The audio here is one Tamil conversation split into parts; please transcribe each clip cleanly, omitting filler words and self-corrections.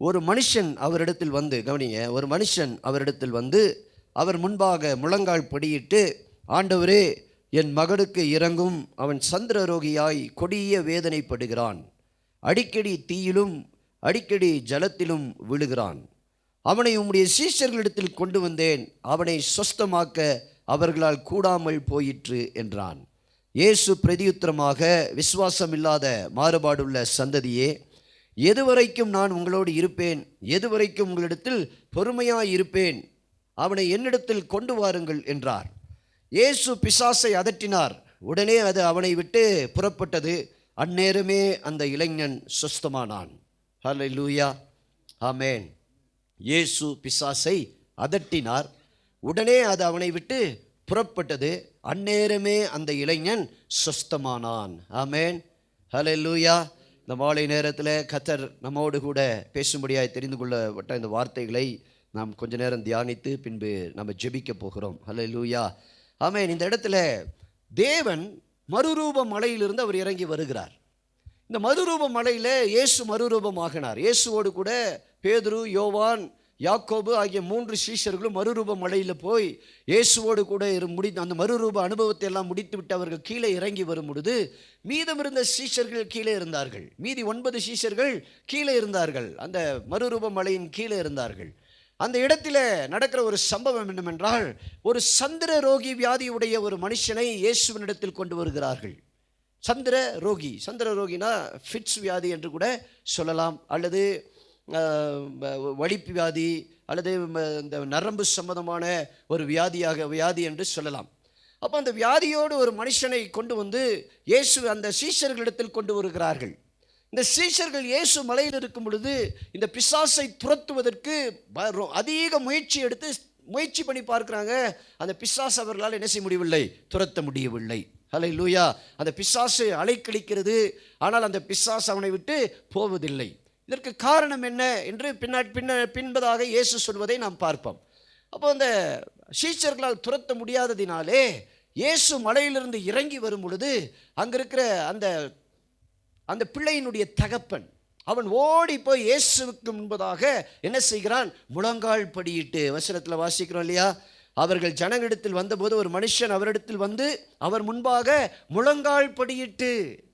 ஒரு மனுஷன் அவரிடத்தில் வந்து, கவனிங்க, ஒரு மனுஷன் அவரிடத்தில் வந்து அவர் முன்பாக முழங்கால் படியிட்டு, ஆண்டவரே, என் மகனுக்கு இரங்கும், அவன் சந்திரரோகியாய் கொடிய வேதனைப்படுகிறான், அடிக்கடி தீயிலும் அடிக்கடி ஜலத்திலும் விழுகிறான், அவனை உம்முடைய சீஷர்களிடத்தில் கொண்டு வந்தேன், அவனை சொஸ்தமாக்க அவர்களால் கூடாமல் போயிற்று என்றான். இயேசு பிரதியுத்தரமாக, விசுவாசமில்லாத மாறுபாடுள்ள சந்ததியே, எதுவரைக்கும் நான் உங்களோடு இருப்பேன், எதுவரைக்கும் உங்களிடத்தில் பொறுமையாய் இருப்பேன், அவனை என்னிடத்தில் கொண்டு வாருங்கள் என்றார். இயேசு பிசாசை அதட்டினார். உடனே அது அவனை விட்டு புறப்பட்டது. அந்நேரமே அந்த இளைஞன் சுஸ்தமானான். ஹல்லேலூயா, ஆமென். இயேசு பிசாசை அதட்டினார். உடனே அது அவனை விட்டு புறப்பட்டது. அந்நேரமே அந்த இளைஞன் சுஸ்தமானான். ஆமென், ஹல்லேலூயா. இந்த மாலை நேரத்தில் கர்த்தர் நம்மோடு கூட பேசும்படியாய் தெரிந்து கொள்ளப்பட்ட இந்த வார்த்தைகளை நாம் கொஞ்ச நேரம் தியானித்து பின்பு நம்ம ஜெபிக்க போகிறோம். ஹல்லேலூயா, ஆமென். இந்த இடத்துல தேவன் மறுரூப மலையிலிருந்து அவர் இறங்கி வருகிறார். இந்த மறுரூப மலையில் இயேசு மறுரூபமாகினார். இயேசுவோடு கூட பேதுரு, யோவான், யாக்கோபு ஆகிய 3 சீஷர்களும் மறுரூப மலையில் போய் இயேசுவோடு கூட அந்த மறுரூப அனுபவத்தை எல்லாம் முடித்து விட்டு அவர்கள் கீழே இறங்கி வரும் பொழுது மீதம் இருந்த சீஷர்கள் கீழே இருந்தார்கள். மீதி 9 சீஷர்கள் கீழே இருந்தார்கள், அந்த மறுரூப மலையின் கீழே இருந்தார்கள். அந்த இடத்துல நடக்கிற ஒரு சம்பவம் என்னவென்றால், ஒரு சந்திர ரோகி வியாதியுடைய ஒரு மனுஷனை இயேசுவினிடத்தில் கொண்டு வருகிறார்கள். சந்திர ரோகினா ஃபிட்ஸ் வியாதி என்று கூட சொல்லலாம், அல்லது வலிப்பு வியாதி, அல்லது இந்த நரம்பு சம்பந்தமான ஒரு வியாதி என்று சொல்லலாம். அப்போ அந்த வியாதியோடு ஒரு மனுஷனை கொண்டு வந்து இயேசு அந்த சீஷர்களிடத்தில் கொண்டு வருகிறார்கள். இந்த சீஷர்கள் இயேசு மலையில் இருக்கும் பொழுது இந்த பிசாசை துரத்துவதற்கு அதிக முயற்சி பண்ணி பார்க்குறாங்க. அந்த பிசாசு அவர்களால் என்ன செய்ய முடியவில்லை, துரத்த முடியவில்லை. ஹல்லேலூயா. அந்த பிசாசு அலைக்கழிக்கிறது, ஆனால் அந்த பிசாசு அவனை விட்டு போவதில்லை. இதற்கு காரணம் என்ன என்று பின்பதாக இயேசு சொல்வதை நாம் பார்ப்போம். அப்போ அந்த சீஷர்களால் துரத்த முடியாததினாலே இயேசு மலையிலிருந்து இறங்கி வரும் பொழுது அங்கே இருக்கிற அந்த பிள்ளையினுடைய தகப்பன் அவன் ஓடி போய் இயேசுவுக்கு முன்பதாக என்ன செய்கிறான், முழங்கால் படியிட்டு. வசனத்தில் வாசிக்கிறோம் இல்லையா, அவர்கள் ஜனங்களிடத்தில் வந்தபோது ஒரு மனுஷன் அவரிடத்தில் வந்து அவர் முன்பாக முழங்கால் படியிட்டு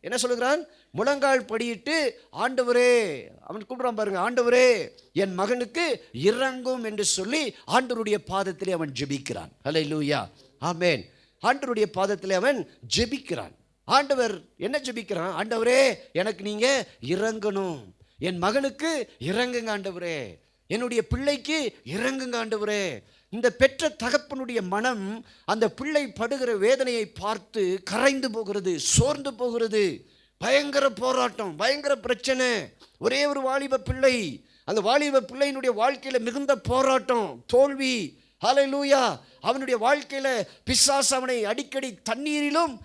என்ன சொல்லுகிறான், முழங்கால் படியிட்டு, ஆண்டவரே, அவன் கூப்பிடுறான் பாருங்க, ஆண்டவரே, என் மகனுக்கு இரங்கும் என்று சொல்லி ஆண்டவருடைய பாதத்திலே அவன் ஜெபிக்கிறான். ஹல்லேலூயா, ஆமென். ஆண்டவருடைய பாதத்திலே அவன் ஜெபிக்கிறான். ஆண்டவர் என்ன ஜெபிக்கிறான், ஆண்டவரே, எனக்கு நீங்க இரங்கணும், என் மகனுக்கு இறங்குங்க ஆண்டவரே, என்னுடைய பிள்ளைக்கு இறங்குங்க ஆண்டவரே. இந்த பெற்ற தகப்பனுடைய மனம் அந்த பிள்ளை படுகிற வேதனையை பார்த்து கரைந்து போகிறது, சோர்ந்து போகிறது. பயங்கர போராட்டம், பயங்கர பிரச்சனை. ஒரே ஒரு வாலிப பிள்ளை, அந்த வாலிப பிள்ளையினுடைய வாழ்க்கையில் மிகுந்த போராட்டம், தோல்வி. ஹல்லேலூயா. அவனுடைய வாழ்க்கையில் பிசாசு அவனை அடிக்கடி தண்ணீரிலும்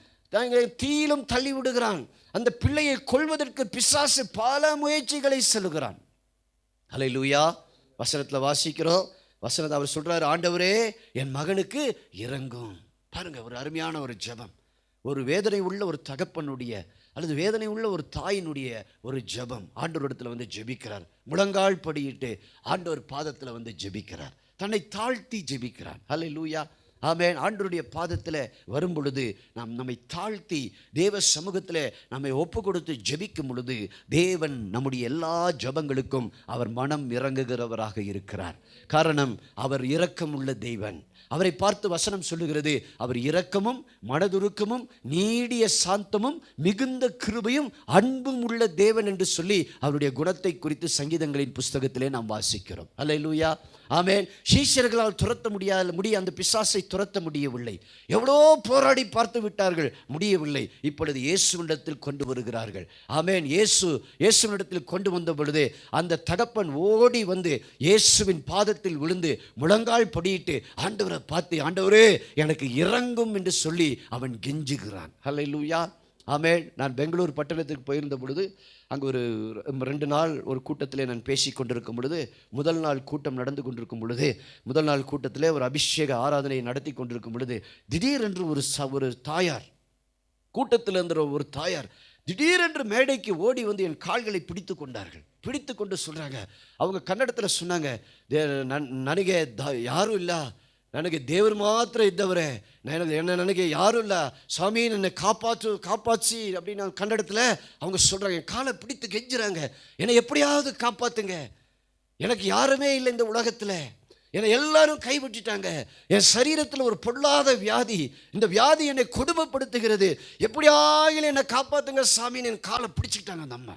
தீயிலும் தள்ளி விடுகிறான். அந்த பிள்ளையை கொல்வதற்கு பிசாசு பல முயற்சிகளை செலுகிறான். ஹல்லேலூயா. வசனத்தில் வாசிக்கிறோம், வசனத்தை அவர் சொல்றாரு, ஆண்டவரே, என் மகனுக்கு இரங்கும். பாருங்க, ஒரு அருமையான ஒரு ஜெபம். ஒரு வேதனை உள்ள ஒரு தகப்பனுடைய அல்லது வேதனை உள்ள ஒரு தாயினுடைய ஒரு ஜெபம். ஆண்டவரிடத்தில் வந்து ஜெபிக்கிறார், முழங்கால் படியிட்டு ஆண்டவர் பாதத்தில் வந்து ஜெபிக்கிறார், தன்னை தாழ்த்தி ஜெபிக்கிறார். ஹல்லேலூயா, ஆமென். ஆண்டவருடைய பாதத்தில் வரும் பொழுது நம்மை தாழ்த்தி தேவ சமூகத்தில் நம்மை ஒப்பு கொடுத்து ஜெபிக்கும் பொழுது தேவன் நம்முடைய எல்லா ஜெபங்களுக்கும் அவர் மனம் இறங்குகிறவராக இருக்கிறார். காரணம், அவர் இரக்கம் உள்ள தேவன். அவரை பார்த்து வசனம் சொல்லுகிறது, அவர் இரக்கமும் மனதுருக்கமும் நீடிய சாந்தமும் மிகுந்த கிருபையும் அன்பும் உள்ள தேவன் என்று சொல்லி அவருடைய குணத்தை குறித்து சங்கீதங்களின் புஸ்தகத்திலே நாம் வாசிக்கிறோம். அல்லேலூயா, ஆமென். சீஷர்களால் துரத்த முடிய அந்த பிசாசை துரத்த முடியவில்லை. எவ்வளோ போராடி பார்த்து விட்டார்கள், முடியவில்லை. இப்பொழுது இயேசுவினிடத்தில் கொண்டு வருகிறார்கள். ஆமென். இயேசுவினிடத்தில் கொண்டு வந்த பொழுது அந்த தகப்பன் ஓடி வந்து இயேசுவின் பாதத்தில் விழுந்து முழங்கால் படியிட்டு ஆண்டவரை பார்த்து, ஆண்டவரே, எனக்கு இரங்கும் என்று சொல்லி அவன் கெஞ்சுகிறான். ஹல்லேலூயா, ஆமென். நான் பெங்களூர் பட்டணத்துக்கு போயிருந்த பொழுது அங்கே ஒரு 2 நாள் ஒரு கூட்டத்தில் நான் பேசி கொண்டிருக்கும் பொழுது, முதல் நாள் கூட்டம் நடந்து கொண்டிருக்கும் பொழுது, முதல் நாள் கூட்டத்தில் ஒரு அபிஷேக ஆராதனை நடத்தி கொண்டிருக்கும் பொழுது திடீரென்று ஒரு தாயார், கூட்டத்தில் இருந்த ஒரு தாயார் திடீரென்று மேடைக்கு ஓடி வந்து என் கால்களை பிடித்து கொண்டார்கள். பிடித்து கொண்டு சொல்கிறாங்க, அவங்க கன்னடத்தில் சொன்னாங்க, ನನಗೆ ಯಾರೂ ಇಲ್ಲ, ನನಗೆ ದೇವರು ಮಾತ್ರ ಇದ್ದವರೇ, ನನಗೆ யாரும் இல்லை, சாமி என்னை காப்பாற்றி அப்படின்னு கன்னடத்தில் அவங்க சொல்கிறாங்க. என் காலை பிடித்து கெஞ்சுறாங்க, என்னை எப்படியாவது காப்பாற்றுங்க, எனக்கு யாருமே இல்லை இந்த உலகத்தில், என்னை எல்லாரும் கைவிட்டுட்டாங்க, என் சரீரத்தில் ஒரு பொல்லாத வியாதி, இந்த வியாதி என்னை கொடுமைப்படுத்துகிறது, எப்படியாகிலும் என்னை காப்பாற்றுங்க சாமின்னு என் காலை பிடிச்சிக்கிட்டாங்க அந்த அம்மா.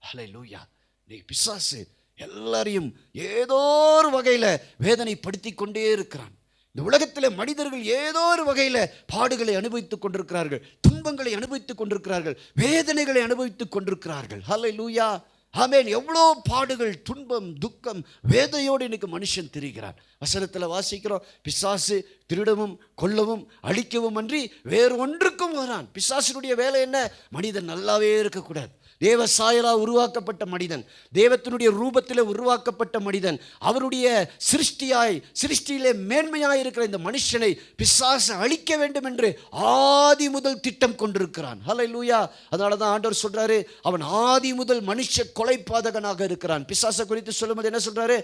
ஹல்லேலூயா. இன்னைக்கு பிசாசு எல்லாரையும் ஏதோ ஒரு வகையில் வேதனைப்படுத்தி கொண்டே இருக்கிறான். இந்த உலகத்தில் மனிதர்கள் ஏதோ ஒரு வகையில் பாடுகளை அனுபவித்துக் கொண்டிருக்கிறார்கள், துன்பங்களை அனுபவித்துக் கொண்டிருக்கிறார்கள், வேதனைகளை அனுபவித்துக் கொண்டிருக்கிறார்கள். ஹல்லேலூயா. ஆமென். எவ்வளோ பாடுகள், துன்பம், துக்கம், வேதையோடு இன்னைக்கு மனுஷன் திரிகிறான். வசனத்தில் வாசிக்கிறோம், பிசாசு திருடவும் கொல்லவும் அழிக்கவும் அன்றி வேறு ஒன்றுக்கும் வரான். பிசாசினுடைய வேலை என்ன? மனிதன் நல்லாவே இருக்கக்கூடாது. தேவ சாயலாக உருவாக்கப்பட்ட மனிதன், தேவத்தினுடைய ரூபத்தில் உருவாக்கப்பட்ட மனிதன், அவருடைய சிருஷ்டியிலே மேன்மையாக இருக்கிற இந்த மனுஷனை பிசாசு அழிக்க வேண்டும் என்று ஆதி முதல் திட்டம் கொண்டிருக்கிறான். ஹல்லேலூயா. அதனால தான் ஆண்டவர் சொல்றாரு, அவன் ஆதி முதல் மனுஷ கொலைபாதகனாக இருக்கிறான். பிசாசை குறித்து சொல்லும்போது என்ன சொல்றாரு?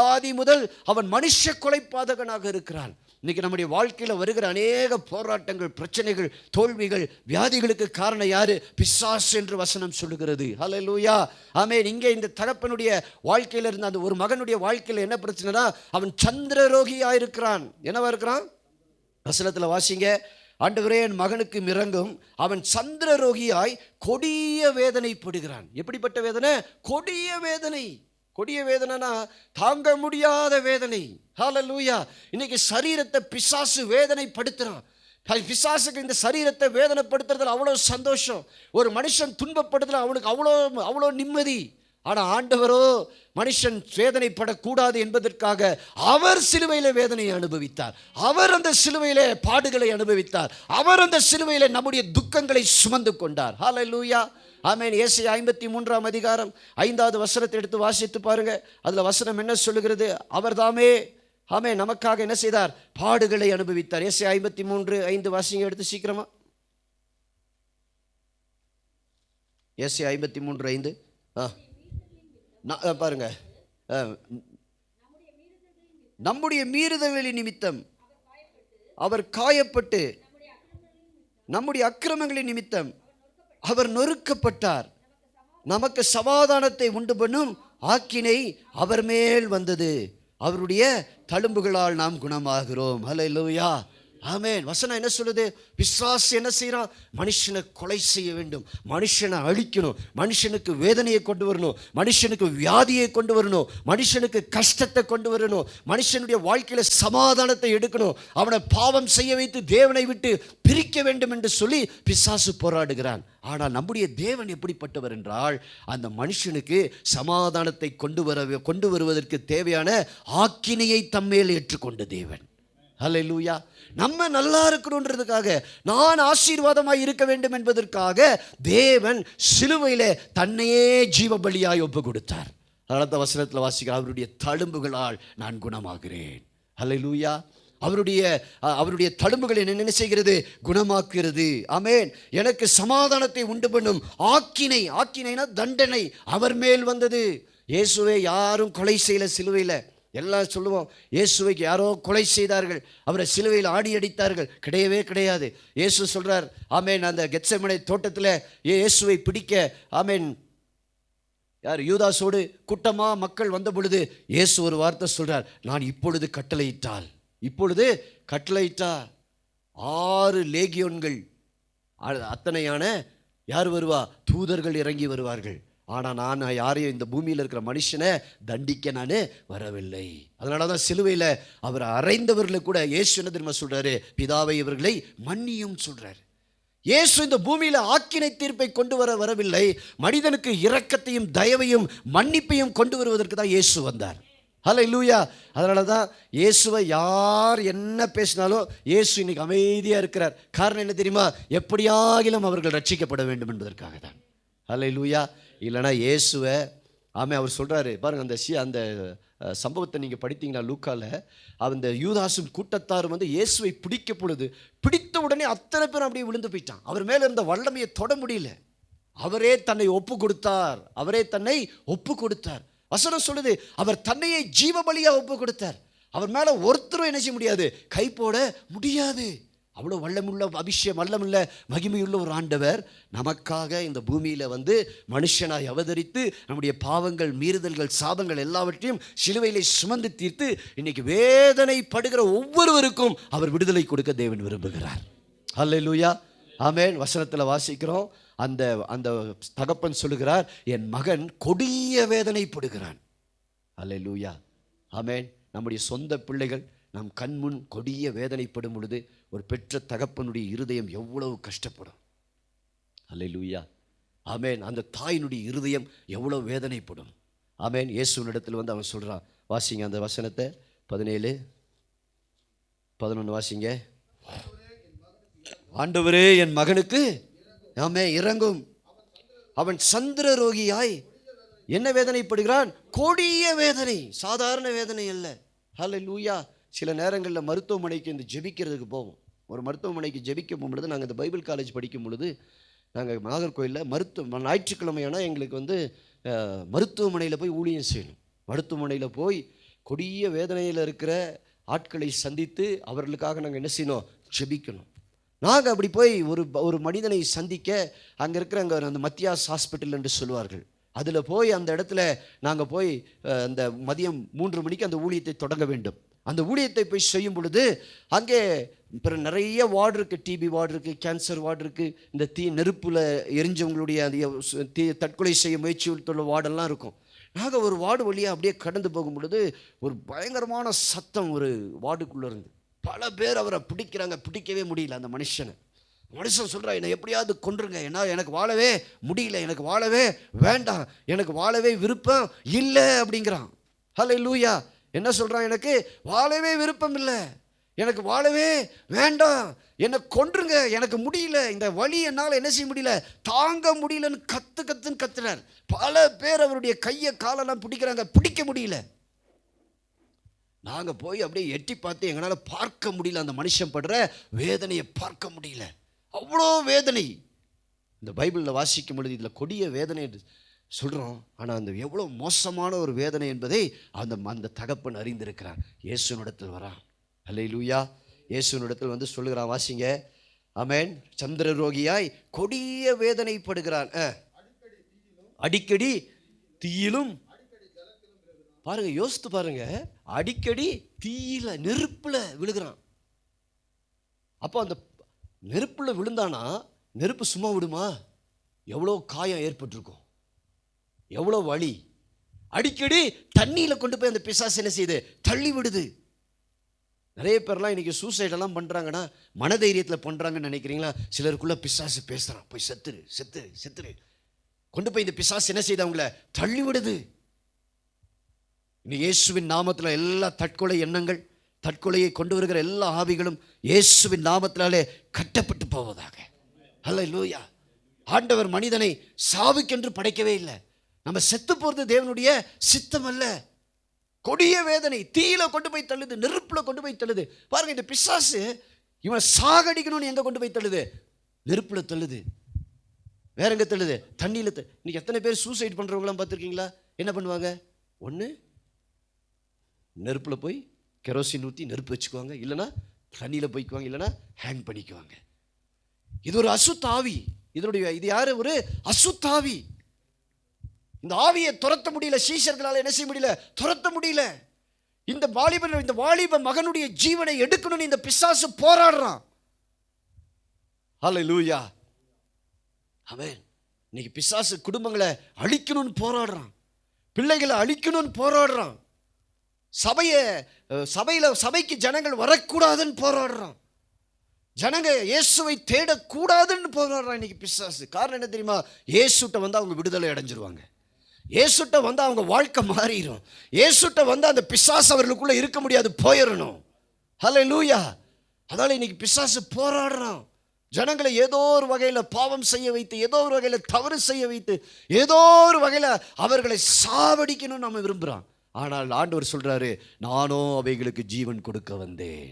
ஆதி முதல் அவன் மனுஷ கொலைபாதகனாக இருக்கிறான். இன்னைக்கு நம்முடைய வாழ்க்கையில் வருகிற அநேக போராட்டங்கள், பிரச்சனைகள், தோல்விகள், வியாதிகளுக்கு காரணம் யாரு? பிசாசு என்று வசனம் சொல்லுகிறது. ஹல்லேலூயா. ஆமென். இங்கே இந்த தகப்பனுடைய வாழ்க்கையில் இருந்த அந்த ஒரு மகனுடைய வாழ்க்கையில் என்ன பிரச்சனைனா, அவன் சந்திரரோகியா இருக்கிறான். என்னவா இருக்கிறான்? வசனத்தில் வாசிங்க, ஆண்டவரே என் மகனுக்கு இரங்கும், அவன் சந்திரரோகியாய் கொடிய வேதனைப்படுகிறான். எப்படிப்பட்ட வேதனை? கொடிய வேதனை. கொடிய வேதனைனா தாங்க முடியாத வேதனை. ஹல்லேலூயா. இன்னைக்கு சரீரத்தை பிசாசு வேதனைப்படுத்துறான். பிசாசுக்கு இந்த சரீரத்தை வேதனைப்படுத்துறதுல அவ்வளோ சந்தோஷம். ஒரு மனுஷன் துன்பப்படுத்துறதுல அவனுக்கு அவ்வளோ நிம்மதி. ஆனால் ஆண்டவரோ மனுஷன் வேதனைப்படக்கூடாது என்பதற்காக அவர் சிலுவையிலே வேதனையை அனுபவித்தார். அவர் அந்த சிலுவையிலே பாடுகளை அனுபவித்தார். அவர் அந்த சிலுவையிலே நம்முடைய துக்கங்களை சுமந்து கொண்டார். ஹல்லேலூயா. ஆமென். ஏசாயா 53ஆம் அதிகாரம் 5வது வசனத்தை எடுத்து வாசித்து பாருங்க. அதில் வசனம் என்ன சொல்லுகிறது? அவர் தாமே ஆமென் நமக்காக என்ன செய்தார்? பாடுகளை அனுபவித்தார். ஏசாயா 53:5 வாசிங்க எடுத்து சீக்கிரமா. ஏசாயா 53:5 பாருங்க. நம்முடைய மீறுதல்களின் நிமித்தம் அவர் காயப்பட்டு, நம்முடைய அக்கிரமங்களின் நிமித்தம் அவர் நொறுக்கப்பட்டார், நமக்கு சமாதானத்தை உண்டு பண்ணும் ஆக்கினை அவர் மேல் வந்தது, அவருடைய தழும்புகளால் நாம் குணமாகிறோம். ஹல்லேலூயா. ஆமென். வசனம் என்ன சொல்லுது? பிசாசு என்ன செய்யறான்? மனுஷனை கொலை செய்ய வேண்டும், மனுஷனை அழிக்கணும், மனுஷனுக்கு வேதனையை கொண்டு வரணும், மனுஷனுக்கு வியாதியை கொண்டு வரணும், மனுஷனுக்கு கஷ்டத்தை கொண்டு வரணும், மனுஷனுடைய வாழ்க்கையில சமாதானத்தை எடுக்கணும், அவனை பாவம் செய்ய வைத்து தேவனை விட்டு பிரிக்க வேண்டும் என்று சொல்லி பிசாசு போராடுகிறான். ஆனால் நம்முடைய தேவன் எப்படிப்பட்டவர் என்றால், அந்த மனுஷனுக்கு சமாதானத்தை கொண்டு வருவதற்கு தேவையான ஆக்கினையை தம்மேல் ஏற்றுக்கொண்ட தேவன். ஹல்லேலூயா. நம்ம நல்லா இருக்கணுன்றதுக்காக, நான் ஆசீர்வாதமாய் இருக்க வேண்டும் என்பதற்காக தேவன் சிலுவையிலே தன்னையே ஜீவ பலியாய் ஒப்பு கொடுத்தார். அடுத்த வசனத்தில் வாசிக்க, அவருடைய தழும்புகளால் நான் குணமாகிறேன். ஹல்லேலூயா. அவருடைய தழும்புகளை என்ன செய்கிறது? குணமாக்குகிறது. ஆமென். எனக்கு சமாதானத்தை உண்டு பண்ணும் ஆக்கினைனா தண்டனை அவர் மேல் வந்தது. இயேசுவை யாரும் கொலை செய்யல. சிலுவையில் எல்லாம் சொல்லுவோம், இயேசுவைக்கு யாரோ கொலை செய்தார்கள், அவரை சிலுவையில் ஆடி அடித்தார்கள். கிடையவே கிடையாது. இயேசு சொல்றார், ஆமென், அந்த கெத்செமனே தோட்டத்தில் இயேசுவை பிடிக்க ஆமென் யார் யூதாசோடு கூட்டமாக மக்கள் வந்த பொழுது இயேசு ஒரு வார்த்தை சொல்றார், நான் இப்பொழுது கட்டளையிட்டால் 6 லேகியோன்கள் அத்தனையான யார் வருவா? தூதர்கள் இறங்கி வருவார்கள். ஆனால் நான் யாரையும் இந்த பூமியில் இருக்கிற மனுஷனை தண்டிக்க நான் வரவில்லை. அதனால தான் சிலுவையில் அவர் அறைந்தவர்களை கூட இயேசு என்ன தெரியுமா சொல்றாரு? பிதாவை இவர்களை மன்னியும் சொல்றாரு. இயேசு இந்த பூமியில் ஆக்கினை தீர்ப்பை கொண்டு வரவில்லை, மனிதனுக்கு இரக்கத்தையும் தயவையும் மன்னிப்பையும் கொண்டு வருவதற்கு தான் இயேசு வந்தார். ஹல்லேலூயா. அதனால தான் இயேசுவை யார் என்ன பேசினாலும் இயேசு இன்னைக்கு அமைதியாக இருக்கிறார். காரணம் என்ன தெரியுமா? எப்படியாகிலும் அவர்கள் ரட்சிக்கப்பட வேண்டும் என்பதற்காக தான். ஹல்லேலூயா. இல்லைனா இயேசுவை அவர் சொல்கிறாரு பாருங்கள், அந்த சம்பவத்தை நீங்கள் படித்தீங்கன்னா லூக்காவில், அந்த யூதாசும் கூட்டத்தாரும் இயேசுவை பிடித்த உடனே அத்தனை பேரும் அப்படியே விழுந்து போயிட்டான். அவர் மேலே இருந்த வல்லமையை தொட முடியல. அவரே தன்னை ஒப்பு கொடுத்தார். அவரே தன்னை ஒப்பு கொடுத்தார். வசனம் சொல்லுது, அவர் தன்னையே ஜீவ பலியா ஒப்பு கொடுத்தார். அவர் மேல ஒருத்தரும் என்ன செய்ய முடியாது, கை போட முடியாது. அவ்வளோ வல்லமுள்ள அபிஷேகம், வல்லமுள்ள மகிமையுள்ள ஒரு ஆண்டவர் நமக்காக இந்த பூமியில் வந்து மனுஷனாய் அவதரித்து நம்முடைய பாவங்கள், மீறுதல்கள், சாபங்கள் எல்லாவற்றையும் சிலுவையிலே சுமந்து தீர்த்து இன்னைக்கு வேதனைப்படுகிற ஒவ்வொருவருக்கும் அவர் விடுதலை கொடுக்க தேவன் விரும்புகிறார். அல்லேலூயா, ஆமென். வசனத்தில் வாசிக்கிறோம், அந்த அந்த தகப்பன் சொல்லுகிறார், என் மகன் கொடிய வேதனைப்படுகிறான். அல்லேலூயா, ஆமென். நம்முடைய சொந்த பிள்ளைகள் நம் கண்முன் கொடிய வேதனைப்படும் பொழுது ஒரு பெற்ற தகப்பனுடைய இருதயம் எவ்வளவு கஷ்டப்படும். அல்லேலூயா, ஆமென். அந்த தாயினுடைய இருதயம் எவ்வளவு வேதனைப்படும். ஆமென். இயேசுவினிடத்தில் வந்து அவன் சொல்கிறான், வாசிங்க அந்த வசனத்தை 17, 11 வாசிங்க. ஆண்டவரே என் மகனுக்கு ஆமென் இறங்கும். அவன் சந்திர ரோகியாய் என்ன வேதனைப்படுகிறான்? கொடிய வேதனை, சாதாரண வேதனை அல்ல. அல்லேலூயா. சில நேரங்களில் மருத்துவமனைக்கு இந்த ஜெபிக்கிறதுக்கு போவோம். ஒரு மருத்துவமனைக்கு ஜெபிக்க போகும்பொழுது, நாங்கள் இந்த பைபிள் காலேஜ் படிக்கும் பொழுது நாங்கள் நாகர்கோயிலில் ஞாயிற்றுக்கிழமையானால் எங்களுக்கு வந்து மருத்துவமனையில் போய் ஊழியம் செய்யணும். மருத்துவமனையில் போய் கொடிய வேதனையில் இருக்கிற ஆட்களை சந்தித்து அவர்களுக்காக நாங்கள் என்ன செய்யணும், ஜெபிக்கணும். நாங்கள் அப்படி போய் ஒரு மனிதனை சந்திக்க அங்கே இருக்கிற அந்த மத்தியாஸ் ஹாஸ்பிட்டல் என்று சொல்லுவார்கள், அதில் போய் அந்த இடத்துல நாங்கள் போய் அந்த மதியம் 3 மணிக்கு அந்த ஊழியத்தை தொடங்க வேண்டும். அந்த ஊழியத்தை போய் செய்யும் பொழுது அங்கே நிறைய வார்டு இருக்குது. டிபி வார்டு இருக்குது, கேன்சர் வார்டு இருக்குது, இந்த நெருப்பில் எரிஞ்சவங்களுடைய அந்த தற்கொலை செய்ய முயற்சியுள்ள வார்டெல்லாம் இருக்கும். நாங்கள் ஒரு வார்டு வழியாக அப்படியே கடந்து போகும் பொழுது ஒரு பயங்கரமான சத்தம் ஒரு வார்டுக்குள்ளே இருந்து. பல பேர் அவரை பிடிக்கிறாங்க, பிடிக்கவே முடியல அந்த மனுஷன் சொல்கிறா, என்னை எப்படியாவது கொன்றுங்க, ஏன்னா எனக்கு வாழவே முடியல, எனக்கு வாழவே வேண்டாம், எனக்கு வாழவே விருப்பம் இல்லை அப்படிங்கிறான். ஹல்லேலூயா. என்ன சொல்கிறான், எனக்கு வாழவே விருப்பம் இல்லை, எனக்கு வாழவே வேண்டாம், என்னை கொன்றுங்க, எனக்கு முடியல, இந்த வலி என்னால் என்ன செய்ய முடியல, தாங்க முடியலன்னு கத்துன்னு கத்துறார். பல பேர் அவருடைய கையை காலெல்லாம் பிடிக்கிறாங்க, பிடிக்க முடியல. நாங்கள் போய் அப்படியே எட்டி பார்த்து எங்களால் பார்க்க முடியல, அந்த மனுஷன் படுற வேதனையை பார்க்க முடியல, அவ்வளோ வேதனை. இந்த பைபிளில் வாசிக்கும் பொழுது இதில் கொடிய வேதனை என்று சொல்கிறோம், ஆனால் அந்த எவ்வளோ மோசமான ஒரு வேதனை என்பதை அந்த தகப்பன் அறிந்திருக்கிறான். இயேசுனிடத்தில் வரான். அல்லேலூயா. இயேசுனிடத்தில் வந்து சொல்லுகிறான், வாசிங்க. ஆமென். சந்திர ரோகியாய் கொடிய வேதனைப்படுகிறான், அடிக்கடி தீயிலும். பாருங்க, யோசித்து பாருங்க, அடிக்கடி தீயில நெருப்புல விழுகிறான். அப்போ அந்த நெருப்புல விழுந்தானா நெருப்பு சும்மா விடுமா? எவ்வளோ காயம் ஏற்பட்டிருக்கும், எவ்வளோ வலி. அடிக்கடி தண்ணியில் கொண்டு போய் அந்த பிசாசு என்ன செய்யுது, தள்ளி விடுது. நிறைய பேர்லாம் இன்றைக்கி சூசைடெல்லாம் பண்ணுறாங்கன்னா மனதைரியத்தில் பண்ணுறாங்கன்னு நினைக்கிறீங்களா? சிலருக்குள்ளே பிசாசு பேசுகிறான், போய் செத்துரு செத்துரு செத்துரு, கொண்டு போய் இந்த பிசாசு என்ன செய்யுது, அவங்கள தள்ளி விடுது. இன்னைக்கு இயேசுவின் நாமத்தில் எல்லா தற்கொலை எண்ணங்கள், தற்கொலையை கொண்டு வருகிற எல்லா ஆவிகளும் இயேசுவின் நாமத்தினாலே கட்டப்பட்டு போவதாக. அல்லேலூயா. ஆண்டவர் மனிதனை சாவுக்கென்று படைக்கவே இல்லை. நம்ம செத்து போகிறது தேவனுடைய சித்தம் அல்ல. கொடிய வேதனை தீயில கொண்டு போய் தள்ளுது, நெருப்புல கொண்டு போய் தள்ளுது. பாருங்க, இந்த பிசாசு இவனை சாகடிக்கணும்னு எங்க கொண்டு போய் தள்ளுது, நெருப்புல தள்ளுது. வேற எங்க தள்ளுது, தண்ணியில. இன்னைக்கு எத்தனை பேர் சூசைட் பண்றவங்களாம் பார்த்துருக்கீங்களா? என்ன பண்ணுவாங்க, ஒன்று நெருப்புல போய் கெரோசின் ஊற்றி நெருப்பு வச்சுக்குவாங்க, இல்லைன்னா தண்ணியில் போய்க்குவாங்க, இல்லைன்னா ஹேங் பண்ணிக்குவாங்க. இது ஒரு அசுத்தாவி. இது யாரு, ஒரு அசுத்தாவி. இந்த ஆவியை துரத்த முடியல, சீஷர்களால் என்ன செய்ய முடியல, துரத்த முடியல. இந்த வாலிப மகனுடைய ஜீவனை எடுக்கணும்னு இந்த பிசாசு போராடுறான். ஹல்லேலூயா. ஆமென். இன்னைக்கு பிசாசு குடும்பங்களை அழிக்கணும்னு போராடுறான், பிள்ளைகளை அழிக்கணும்னு போராடுறான், சபைக்கு ஜனங்கள் வரக்கூடாதுன்னு போராடுறான், ஜனங்க இயேசுவை தேடக்கூடாதுன்னு போராடுறான் இன்னைக்கு பிசாசு. காரணம் என்ன தெரியுமா? இயேசுட்ட வந்து அவங்க விடுதலை அடைஞ்சிருவாங்க, இயேசுட்ட வந்து அவங்க வாழ்க்கை மாறிடும், இயேசுட்ட வந்து அந்த பிசாசு அவர்களுக்குள்ள இருக்க முடியாது, போயிடணும். ஹல்லேலூயா. அதனால இன்னைக்கு பிசாசு போராடுறான். ஜனங்களை ஏதோ ஒரு வகையில் பாவம் செய்ய வைத்து, ஏதோ ஒரு வகையில் தவறு செய்ய வைத்து, ஏதோ ஒரு வகையில் அவர்களை சாவடிக்கணும்னு நம்ம விரும்புகிறான். ஆனால் ஆண்டவர் சொல்றாரு, நானோ அவைகளுக்கு ஜீவன் கொடுக்க வந்தேன்,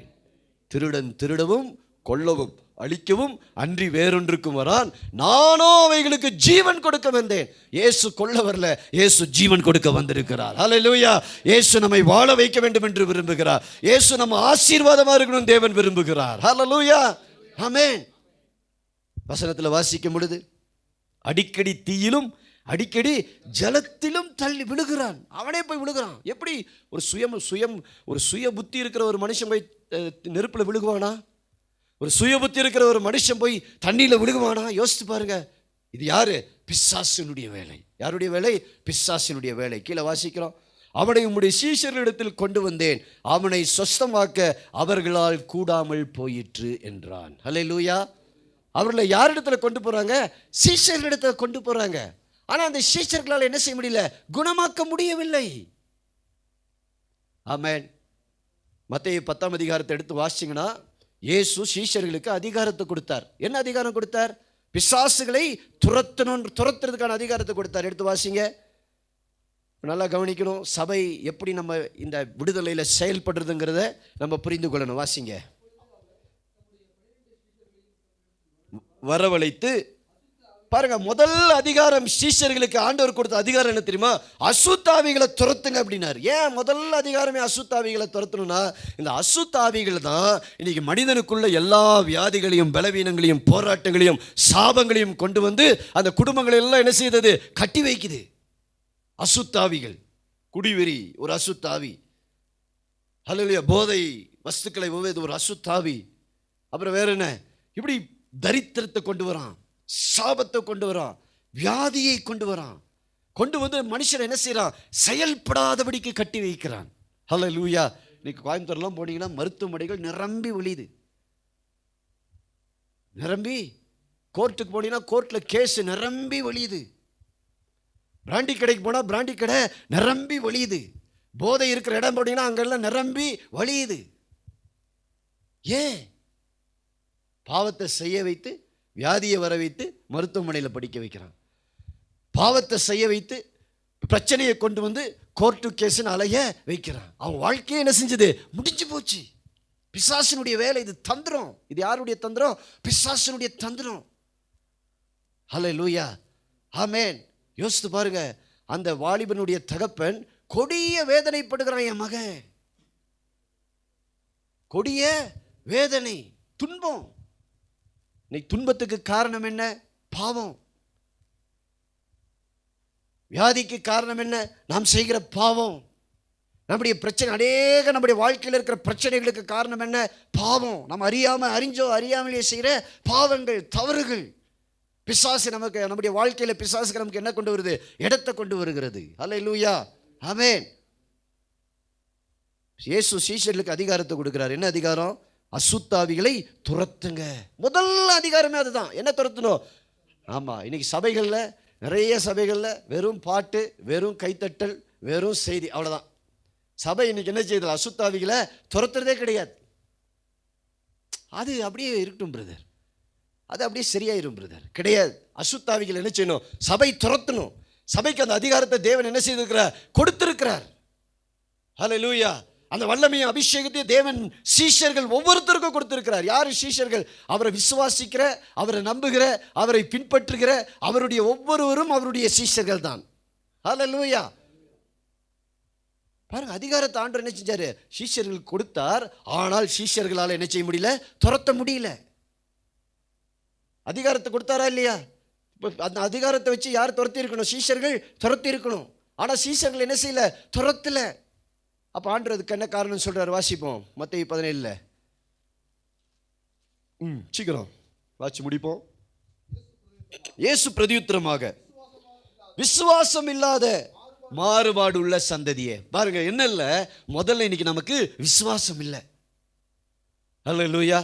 திருடன் திருடவும் கொல்லவும் அழிக்கவும் அன்றி வேறொன்றுக்கும் வரான், நானோ அவைகளுக்கு ஜீவன் கொடுக்க வந்தேன். இயேசு கொல்ல வரல, இயேசு ஜீவன் கொடுக்க வந்திருக்கிறார். ஹல்லேலூயா. இயேசு நம்மை வாழ வைக்க வேண்டும் என்று விரும்புகிறார். இயேசு நம்ம ஆசீர்வாதமா இருக்கணும் தேவன் விரும்புகிறார். ஹல்லேலூயா. ஆமென். வசனத்தில் வாசிக்கும் பொழுது அடிக்கடி தீயிலும் அடிக்கடி ஜலத்திலும் தள்ளி விழுகிறான். அவனே போய் விழுகிறான். எப்படி ஒரு சுய புத்தி இருக்கிற ஒரு மனுஷன் போய் நெருப்பில் விழுகுவானா? ஒரு சுய புத்தி இருக்கிற ஒரு மனுஷன் போய் தண்ணியில் விழுகுவானா? யோசித்து பாருங்க. இது யாரு? பிசாசினுடைய வேலை. யாருடைய வேலை? பிசாசினுடைய வேலை. கீழே வாசிக்கிறோம். அவனை உம்முடைய சீஷர்களிடத்தில் கொண்டு வந்தேன், அவனை சொஸ்தமாக்க அவர்களால் கூடாமல் போயிற்று என்றான். ஹல்லேலூயா. அவர்களை யாரிடத்துல கொண்டு போறாங்க? சீஷர்களிடத்துல கொண்டு போறாங்க. ஆனா அந்த சீஷர்களால் என்ன செய்ய முடியல? குணமாக்க முடியவில்லை. ஆமென். மத்தேயு 10ஆம் அதிகாரத்தை எடுத்து வாசிங்கன்னா, இயேசு சீஷர்களுக்கு அதிகாரத்தை கொடுத்தார். என்ன அதிகாரம் கொடுத்தார்? பிசாசுகளை துரத்துறதுக்கான அதிகாரத்தை கொடுத்தார். எடுத்து வாசிங்க. நல்லா கவனிக்கணும். சபை எப்படி நம்ம இந்த விடுதலையில் செயல்படுறதுங்கிறத நம்ம புரிந்து கொள்ளணும். வாசிங்க. வரவழைத்து பாருங்க. முதல் அதிகாரம் சீஷர்களுக்கு ஆண்டவர் கொடுத்த அதிகாரம் என்ன தெரியுமா? அசுத்தாவிகளை துரத்துங்க அப்படின்னாரு. ஏன் முதல் அதிகாரமே அசுத்தாவிகளை துரத்தணும்னா, இந்த அசுத்தாவிகள் தான் இன்னைக்கு மனிதனுக்குள்ள எல்லா வியாதிகளையும் பலவீனங்களையும் போராட்டங்களையும் சாபங்களையும் கொண்டு வந்து அந்த குடும்பங்களை எல்லாம் என்ன செய்தது? கட்டி வைக்குது. அசுத்தாவிகள். குடிவெறி ஒரு அசுத்தாவி. ஹல்லேலூயா. போதை வஸ்துக்களை உபயோகிப்பது ஒரு அசுத்தாவி. அப்புறம் வேற என்ன? இப்படி தரித்திரத்தை கொண்டு வரான், சாபத்தை கொண்டு வரான், வியாதியை கொண்டு வரான். கொண்டு வந்து மனுஷன் என்ன செய்யறான்? செயல்படாதபடிக்கு கட்டி வைக்கிறான். ஹல்லேலூயா. இன்னைக்கு கோயம்புத்தூர்லாம் போனீங்கன்னா மருத்துவமனைகள் நிரம்பி ஒழியுது. நிரம்பி கோர்ட்டுக்கு போனீங்கன்னா கோர்ட்டில் கேஸ் நிரம்பி ஒழியுது. பிராண்டி கடைக்கு போனால் பிராண்டி கடை நிரம்பி ஒழியுது. போதை இருக்கிற இடம் போனீங்கன்னா அங்கெல்லாம் நிரம்பி வழியுது. ஏன்? பாவத்தை செய்ய வைத்து வியாதியை வர வைத்து மருத்துவமனையில் படிக்க வைக்கிறான். பாவத்தை செய்ய வைத்து பிரச்சனையை கொண்டு வந்து கோர்ட்டு கேஸ்ன்னு அலைய வைக்கிறான். அவன் வாழ்க்கையே என்ன செஞ்சது? முடிஞ்சு போச்சு. பிசாசினுடைய வேலை இது. தந்திரம். இது யாருடைய தந்திரம்? பிசாசினுடைய தந்திரம். ஹல்லேலூயா. ஆமென். யோசித்து பாருங்க. அந்த வாலிபனுடைய தகப்பன் கொடிய வேதனைப்படுகிறான். என் மகன் கொடிய வேதனை, துன்பம். இன்னைக்கு துன்பத்துக்கு காரணம் என்ன? பாவம். வியாதிக்கு காரணம் என்ன? நாம் செய்கிற பாவம். நம்முடைய பிரச்சனை, அநேக நம்முடைய வாழ்க்கையில் இருக்கிற பிரச்சனைகளுக்கு காரணம் என்ன? பாவம். நம்ம அறிஞ்சோ அறியாமலே செய்கிற பாவங்கள், தவறுகள். பிசாசு நமக்கு, நம்முடைய வாழ்க்கையில் பிசாசுக்கு நமக்கு என்ன கொண்டு வருது? இடத்தை கொண்டு வருகிறது. ஹல்லேலூயா. ஆமென். இயேசு சீஷர்களுக்கு அதிகாரத்தை கொடுக்கிறார். என்ன அதிகாரம்? அசுத்தாவிகளை துரத்துங்க. முதல் அதிகாரமே அதுதான். என்ன துரத்தணும்? ஆமாம். இன்னைக்கு சபைகளில், நிறைய சபைகளில் வெறும் பாட்டு, வெறும் கைத்தட்டல், வெறும் செய்தி, அவ்வளோதான். சபை இன்னைக்கு என்ன செய்யுது? அசுத்தாவிகளை துரத்துறதே கிடையாது. அது அப்படியே இருக்கட்டும் பிரதர், அது அப்படியே சரியாயிரும் பிரதர். கிடையாது. அசுத்தாவிகள் என்ன செய்யணும்? சபை துரத்தணும். சபைக்கு அந்த அதிகாரத்தை தேவன் என்ன செய்திருக்கிறார்? கொடுத்திருக்கிறார். ஹல்லேலூயா. அந்த வல்லமையும் அபிஷேகத்தையும் தேவன் சீஷர்கள் ஒவ்வொருத்தருக்கும் கொடுத்திருக்கிறார். யாரு சீஷர்கள்? அவரை விசுவாசிக்கிற, அவரை நம்புகிற, அவரை பின்பற்றுகிற அவருடைய ஒவ்வொருவரும் அவருடைய சீஷர்கள் தான். ஹல்லேலூயா. பாருங்க, அதிகாரத்தை ஆண்டவர் என்ன செஞ்சாரு? சீஷர்களுக்கு கொடுத்தார். ஆனால் சீஷர்களால் என்ன செய்ய முடியல? துரத்த முடியல. அதிகாரத்தை கொடுத்தாரா இல்லையா? இப்போ அந்த அதிகாரத்தை வச்சு யார் துரத்தி இருக்கணும்? சீஷர்கள் துரத்தி இருக்கணும். ஆனால் சீஷர்கள் என்ன செய்யல? துரத்தல. அப்போ ஆண்டவருக்கு என்ன காரணம் சொல்றாரு? வாசிப்போம். மத்தேயு 17. சீக்கிரம் வாசி முடிப்போம். இயேசு பிரதியுத்தரமாக, விசுவாசம் இல்லாத மாறுபாடு உள்ள சந்ததியே. பாருங்க, என்ன இல்லை, முதல்ல இன்னைக்கு நமக்கு விசுவாசம் இல்லை. ஹல்லேலூயா.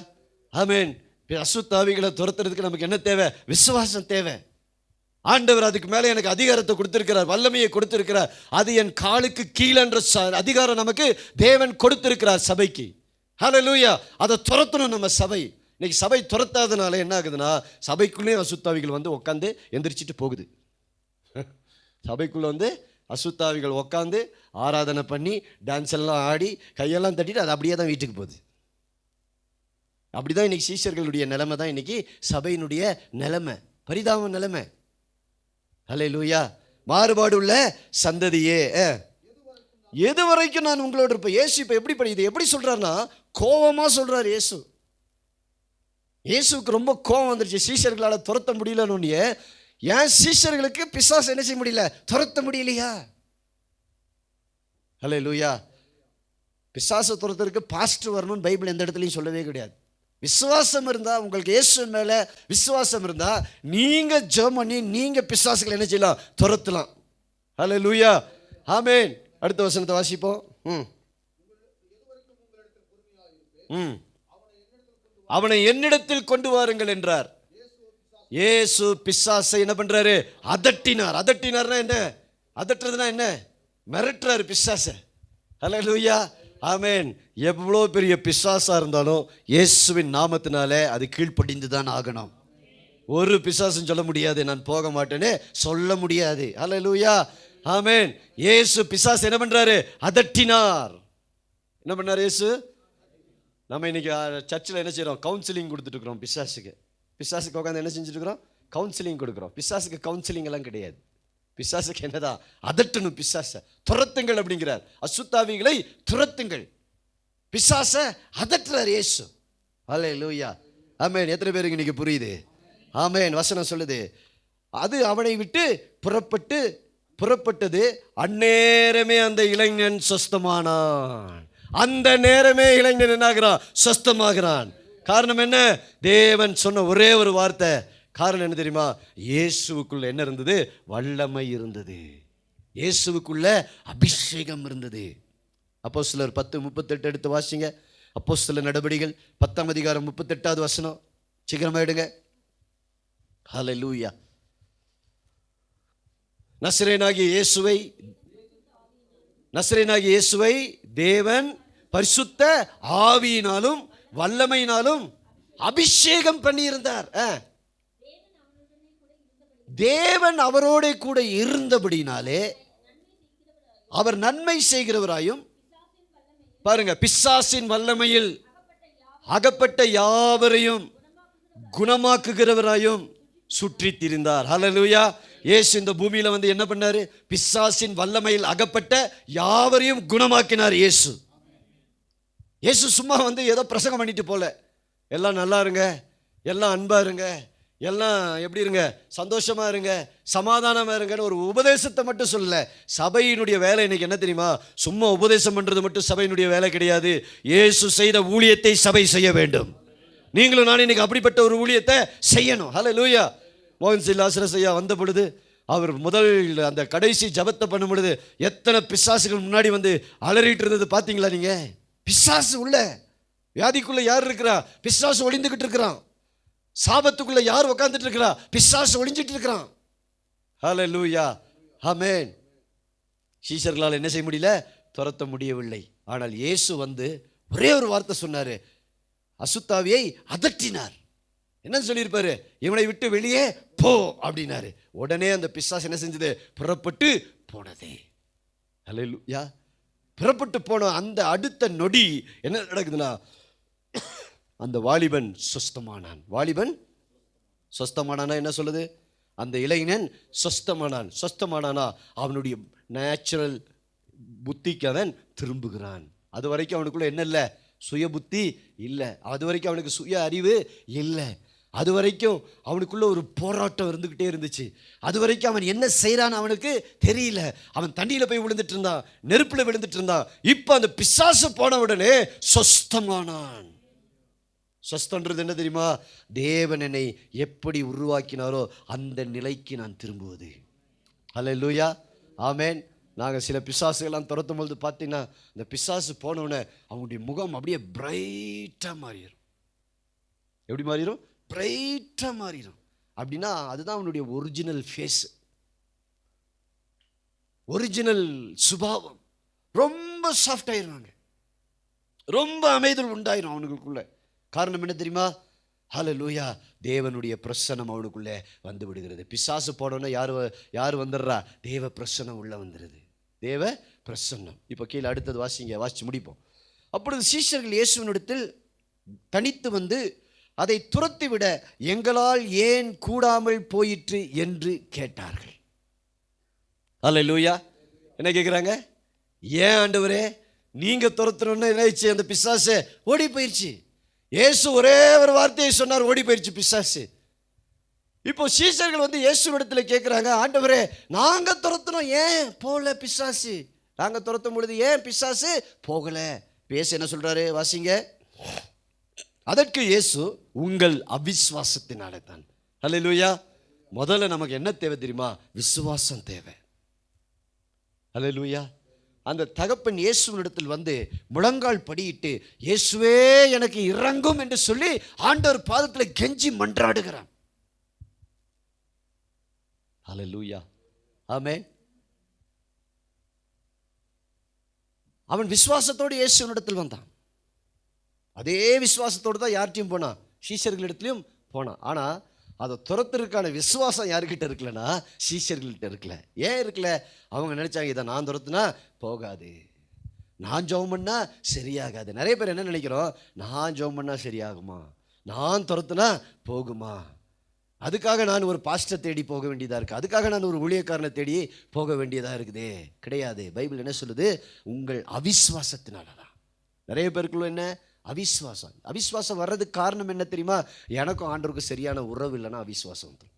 ஆமென். அசுத்தாவிகளை துரத்துறதுக்கு நமக்கு என்ன தேவை? விசுவாசம் தேவை. ஆண்டவர் அதுக்கு மேலே எனக்கு அதிகாரத்தை கொடுத்திருக்கிறார், வல்லமையை கொடுத்திருக்கிறார். அது என் காலுக்கு கீழன்ற அதிகாரம் நமக்கு தேவன் கொடுத்திருக்கிறார் சபைக்கு. ஹல்லேலூயா. அதை துரத்தணும் நம்ம சபை. இன்னைக்கு சபை துரத்தாதனால என்ன ஆகுதுன்னா, சபைக்குள்ளேயும் அசுத்தாவிகள் வந்து உட்காந்து எந்திரிச்சிட்டு போகுது. சபைக்குள்ளே வந்து அசுத்தாவிகள் உட்காந்து ஆராதனை பண்ணி டான்ஸ் எல்லாம் ஆடி கையெல்லாம் தட்டிட்டு அது அப்படியே தான் வீட்டுக்கு போகுது. அப்படிதான் இன்னைக்கு சீஷர்களுடைய நிலைமை தான் இன்னைக்கு சபையினுடைய நிலைமை, பரிதாப நிலைமை. அல்லேலூயா. மாறுபாடு உள்ள சந்ததியே, எது வரைக்கும் நான் உங்களோட இருப்பேன். இயேசு இப்போ இது எப்படி சொல்றாருன்னா, கோபமா சொல்றாரு இயேசு. இயேசுக்கு ரொம்ப கோபம் வந்துருச்சு, சீஷர்களால் துரத்த முடியலன்னு. ஏன் சீஷர்களுக்கு பிசாசு என்ன செய்ய முடியல, துரத்த முடியலையா? அல்லேலூயா. பிசாசை துரத்துறதுக்கு பாஸ்டர் வரணும்னு பைபிள் எந்த இடத்துலையும் சொல்லவே கிடையாது. விசுவாசம் இருந்தால், உங்களுக்கு இயேசு மேலே விசுவாசம் இருந்தால், நீங்கள் ஜெபம் பண்ணி நீங்கள் பிசாசுகளை என்ன செய்யலாம், துரத்தலாம். அல்லேலூயா. ஆமென். அடுத்த வசனத்தை வாசிப்போம். அவனை என்னிடத்தில் கொண்டு வாருங்கள் என்றார். இயேசு பிசாசை என்ன பண்றாரு, அதட்டினார். அதட்டினார்னா என்ன, அதட்டுறதுனா என்ன, மிரட்டுறாரு பிசாசை. அல்லேலூயா. ஆமென். எவ்வளோ பெரிய பிசாசா இருந்தாலும் இயேசுவின் நாமத்தினாலே அது கீழ்ப்படிந்து தான் ஆகணும். ஒரு பிசாசுன்னு சொல்ல முடியாது நான் போக மாட்டேன்னு சொல்ல முடியாது. அல்லேலூயா. ஆமென். இயேசு பிசாசு என்ன பண்றாரு, அதட்டினார். என்ன பண்ணார் இயேசு? நம்ம இன்னைக்கு சர்ச்சில் என்ன செய்கிறோம், கவுன்சிலிங் கொடுத்துட்டு இருக்கிறோம் பிசாசுக்கு. பிசாசுக்கு உட்காந்து என்ன செஞ்சுட்டு இருக்கிறோம், கவுன்சிலிங் கொடுக்குறோம். பிசாசுக்கு கவுன்சிலிங் எல்லாம் கிடையாது. பிசாசுக்கு என்னதான், அதட்டணும், பிசாசை துரத்துங்கள் அப்படிங்கிறார். அசுத்தாவிகளை துரத்துங்கள். பிசாசை அதட்டுறார் இயேசு. அல்லேலூயா. ஆமென். எத்தனை பேருக்கு இன்னைக்கு புரியுது? ஆமென். வசனம் சொல்லுது, அது அவனை விட்டு புறப்பட்டது. அந்நேரமே அந்த இளைஞன் சொஸ்தமானான். அந்த நேரமே இளைஞன் என்னாகிறான், சொஸ்தமாகிறான். காரணம் என்ன? தேவன் சொன்ன ஒரே ஒரு வார்த்தை. காரணம் என்ன தெரியுமா? இயேசுவுக்குள்ள என்ன இருந்தது, வல்லமை இருந்தது. இயேசுவுக்குள்ள அபிஷேகம் இருந்தது. அப்போஸ்தலர் 10:38 எடுத்து வாசிங்க. அப்போஸ்தலர் நடபடிகள் 10ஆம் அதிகாரம் 38வது வசனம். சீக்கிரமா எடுங்க. ஹல்லேலூயா. நசரேயனாகிய இயேசுவை தேவன் பரிசுத்த ஆவியினாலும் வல்லமையினாலும் அபிஷேகம் பண்ணியிருந்தார். தேவன் அவரோட கூட இருந்தபடினாலே அவர் நன்மை செய்கிறவராயும், பாருங்க, பிசாசின் வல்லமையில் அகப்பட்ட யாவரையும் குணமாக்குகிறவராயும் சுற்றி திரிந்தார். ஹல்லேலூயா. இயேசு இந்த பூமியில வந்து என்ன பண்ணாரு? பிசாசின் வல்லமையில் அகப்பட்ட யாவரையும் குணமாக்கினார். இயேசு சும்மா வந்து ஏதோ பிரசங்கம் பண்ணிட்டு போல, எல்லாம் நல்லா இருங்க, எல்லாம் அன்பா இருங்க, எல்லாம் எப்படி இருங்க, சந்தோஷமா இருங்க, சமாதானமா இருங்கன்னு ஒரு உபதேசத்தை மட்டும் சொல்லல. சபையினுடைய வேலை இன்னைக்கு என்ன தெரியுமா? சும்மா உபதேசம் பண்றது மட்டும் சபையினுடைய வேலை கிடையாது. இயேசு செய்த ஊழியத்தை சபை செய்ய வேண்டும். நீங்களும் நான் இன்னைக்கு அப்படிப்பட்ட ஒரு ஊழியத்தை செய்யணும். ஹல்லேலூயா. மோகன் சி லாசரஸ் ஐயா வந்த பொழுது, அவர் முதல் அந்த கடைசி ஜபத்தை பண்ணும் பொழுது எத்தனை பிசாசுகள் முன்னாடி வந்து அலறிட்டு இருந்தது பார்த்தீங்களா நீங்க? பிசாசு உள்ள, வியாதிக்குள்ள யார் இருக்கிறா? பிசாசு ஒளிந்துகிட்டு இருக்கிறான். சாபத்துக்குள்ள யார் உட்கார்ந்துட்டு இருக்கிறா? பிசாசு ஒளிஞ்சிட்டு இருக்கிறான். ஹல்லேலூயா. ஆமென். சீஷர்களால் என்ன செய்ய முடியல, துரத்த முடியவில்லை. ஆனால் இயேசு வந்து ஒரே ஒரு வார்த்தை சொன்னாரு, அசுத்தாவியை அதட்டினார். என்ன சொல்லியிருப்பாரு? இவனை விட்டு வெளியே போ அப்படின்னாரு. உடனே அந்த பிசாசு என்ன செஞ்சது? புறப்பட்டு போனது. ஹல்லேலூயா. புறப்பட்டு போன அந்த அடுத்த நொடி என்ன நடக்குதுன்னா, அந்த வாலிபன் சொஸ்தமானான். வாலிபன் சொஸ்தமானானா என்ன சொல்லுது? அந்த இளைஞன் சொஸ்தமானான். சொஸ்தமானானா அவனுடைய நேச்சுரல் புத்திக்கு அவன் திரும்புகிறான். அது வரைக்கும் அவனுக்குள்ள என்ன இல்லை? சுய புத்தி இல்லை. அது வரைக்கும் அவனுக்கு சுய அறிவு இல்லை. அது வரைக்கும் அவனுக்குள்ள ஒரு போராட்டம் இருந்துக்கிட்டே இருந்துச்சு. அது வரைக்கும் அவன் என்ன செய்கிறான்னு அவனுக்கு தெரியல. அவன் தண்ணியில் போய் விழுந்துட்டு இருந்தான், நெருப்பில் விழுந்துட்டு இருந்தான். இப்போ அந்த பிசாசு போன உடனே சொஸ்தமானான். சொஸ்தன்றது என்ன தெரியுமா? தேவன் என்னை எப்படி உருவாக்கினாரோ அந்த நிலைக்கு நான் திரும்புவது. ஹல்லேலூயா. ஆமென். நாங்கள் சில பிசாசுகள்லாம் துரத்தும் பொழுது பார்த்தீங்கன்னா, இந்த பிசாசு போனவுடனே அவனுடைய முகம் அப்படியே பிரைட்டாக மாறிடும். எப்படி மாறிடும்? பிரைட்டாக மாறிடும். அப்படின்னா அதுதான் அவனுடைய ஒரிஜினல் ஃபேஸ், ஒரிஜினல் சுபாவம். ரொம்ப சாஃப்ட் ஆயிடுவாங்க, ரொம்ப அமைதல் உண்டாயிரும் அவனுக்குள்ள. காரணம் என்ன தெரியுமா? ஹல்லேலூயா. தேவனுடைய பிரசன்னம் அவனுக்குள்ளே வந்து விடுகிறது. பிசாசு போனோன்னா யார் வந்துடுறா? தேவ பிரசன்னம் உள்ள வந்துடுது. தேவ பிரசன்னம். இப்போ கீழே அடுத்தது வாசிங்க, வாசிச்சு முடிப்போம். அப்பொழுது சீஷர்கள் இயேசுவினிடத்தில் தனித்து வந்து அதை துரத்திவிட எங்களால் ஏன் கூடாமல் போயிற்று என்று கேட்டார்கள். அல்லேலூயா. என்ன கேட்குறாங்க? ஏன் ஆண்டவரே நீங்க துரத்தணும்னு நினைச்சு அந்த பிசாசு ஓடி போயிடுச்சு. இயேசு ஒரே ஒரு வார்த்தையை சொன்னார், ஓடி போயிடுச்சு பிசாசு. இப்போ சீஷர்கள் வந்து இயேசுவிடத்தில் கேட்குறாங்க, ஆண்டவரே நாங்க துரத்தணும், ஏன் போகல பிசாசு? நாங்க துரத்தும் பொழுது ஏன் பிசாசு போகல? இயேசு என்ன சொல்றாரு? வாசிங்க. அதற்கு இயேசு, உங்கள் அவிசுவாசத்தினாலே தான். அல்லேலூயா. முதல்ல நமக்கு என்ன தேவை தெரியுமா? விசுவாசம் தேவை. அல்லேலூயா. அந்த தகப்பன் இயேசுவினிடத்தில் வந்து முழங்கால் படியிட்டு, இயேசுவே எனக்கு இறங்கும் என்று சொல்லி ஆண்டவர் பாதத்தில் கெஞ்சி மன்றாடுகிறான். அல்லேலூயா. ஆமென். அவன் விசுவாசத்தோடு இயேசுவினிடத்தில் வந்தான். அதே விசுவாசத்தோடு தான் யார்கிட்டையும் போனான்? சீஷர்களிடத்திலையும் போனான். ஆனால் அதை துரத்துறதுக்கான விசுவாசம் யாருக்கிட்ட இருக்கலன்னா சீஷர்கள்கிட்ட இருக்கல. ஏன் இருக்கல? அவங்க நினைச்சாங்க, இதை நான் துரத்துனா போகாது, நான் ஜெபம் பண்ணா சரியாகாது. நிறைய பேர் என்ன நினைக்கிறோம்? நான் ஜெபம் பண்ணா சரியாகுமா, நான் துரத்துனா போகுமா, அதுக்காக நான் ஒரு பாஸ்டர் தேடி போக வேண்டியதாக இருக்குது, அதுக்காக நான் ஒரு ஊழியக்காரனை தேடி போக வேண்டியதாக இருக்குதே. கிடையாது. பைபிள் என்ன சொல்லுது? உங்கள் அவிசுவாசத்தினால தான். நிறைய பேருக்குள்ள என்ன? அவிசுவாசம். அவிசுவாசம் வர்றதுக்கு காரணம் என்ன தெரியுமா? எனக்கும் ஆண்டவருக்கும் சரியான உறவு இல்லைன்னா அவிசுவாசம் வந்துடும்.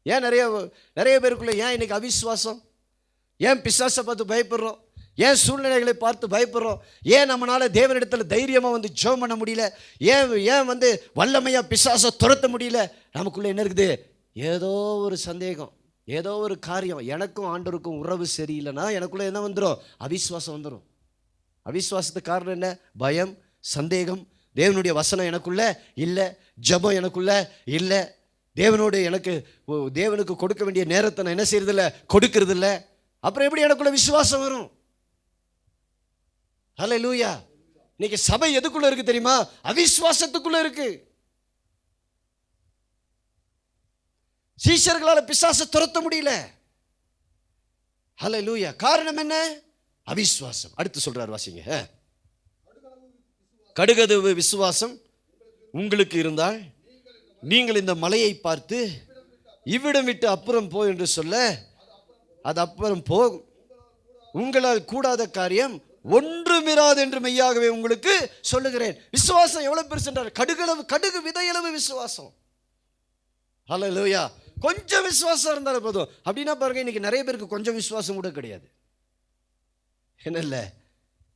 ஏன் நிறைய பேருக்குள்ள ஏன் இன்னைக்கு அவிசுவாசம்? ஏன் பிசாசை பார்த்து பயப்படுறோம்? ஏன் சூழ்நிலைகளை பார்த்து பயப்படுறோம்? ஏன் நம்மளால தேவனிடத்தில் தைரியமாக வந்து ஜெபம் பண்ண முடியல? ஏன் வந்து வல்லமையாக பிசாசை துரத்த முடியல? நமக்குள்ளே என்ன இருக்குது? ஏதோ ஒரு சந்தேகம், ஏதோ ஒரு காரியம். எனக்கும் ஆண்டவருக்கும் உறவு சரியில்லைன்னா எனக்குள்ளே என்ன வந்துடும்? அவிசுவாசம் வந்துடும். அவிசுவாசத்துக்கு காரணம் என்ன? பயம், சந்தேகம். தேவனுடைய வசனம் எனக்குள்ள இல்லை, ஜெபம் எனக்குள்ள இல்லை, தேவனுக்கு கொடுக்க வேண்டிய நேரத்தை நான் என்ன செய்யறதில்ல, கொடுக்கறது இல்லை. அப்புறம் எப்படி எனக்குள்ள விசுவாசம் வரும்? ஹல்லேலூயா. இன்னைக்கு சபை எதுக்குள்ள இருக்கு தெரியுமா? அவிசுவாசத்துக்குள்ள இருக்கு. சீஷர்களால் பிசாசை துரத்த முடியல. ஹல்லேலூயா. காரணம் என்ன? அவிசுவாசம். அடுத்து சொல்றார், வாசிங்க. கடுகளவு விசுவாசம் உங்களுக்கு இருந்தால் நீங்கள் இந்த மலையை பார்த்து இவ்விடம் விட்டு அப்புறம் போ என்று சொல்ல அது அப்புறம் போகும். உங்களால் கூடாத காரியம் ஒன்றுமிராது என்று மெய்யாகவே உங்களுக்கு சொல்லுகிறேன். விசுவாசம் எவ்வளவு பெருசுன்றார்? கடுகு விதையளவு விசுவாசம். ஹல்லேலூயா. கொஞ்சம் விசுவாசம் இருந்தாலும் போதும். அப்படின்னா பாருங்க, இன்னைக்கு நிறைய பேருக்கு கொஞ்சம் விசுவாசம் கூட கிடையாது. என்ன இல்லை?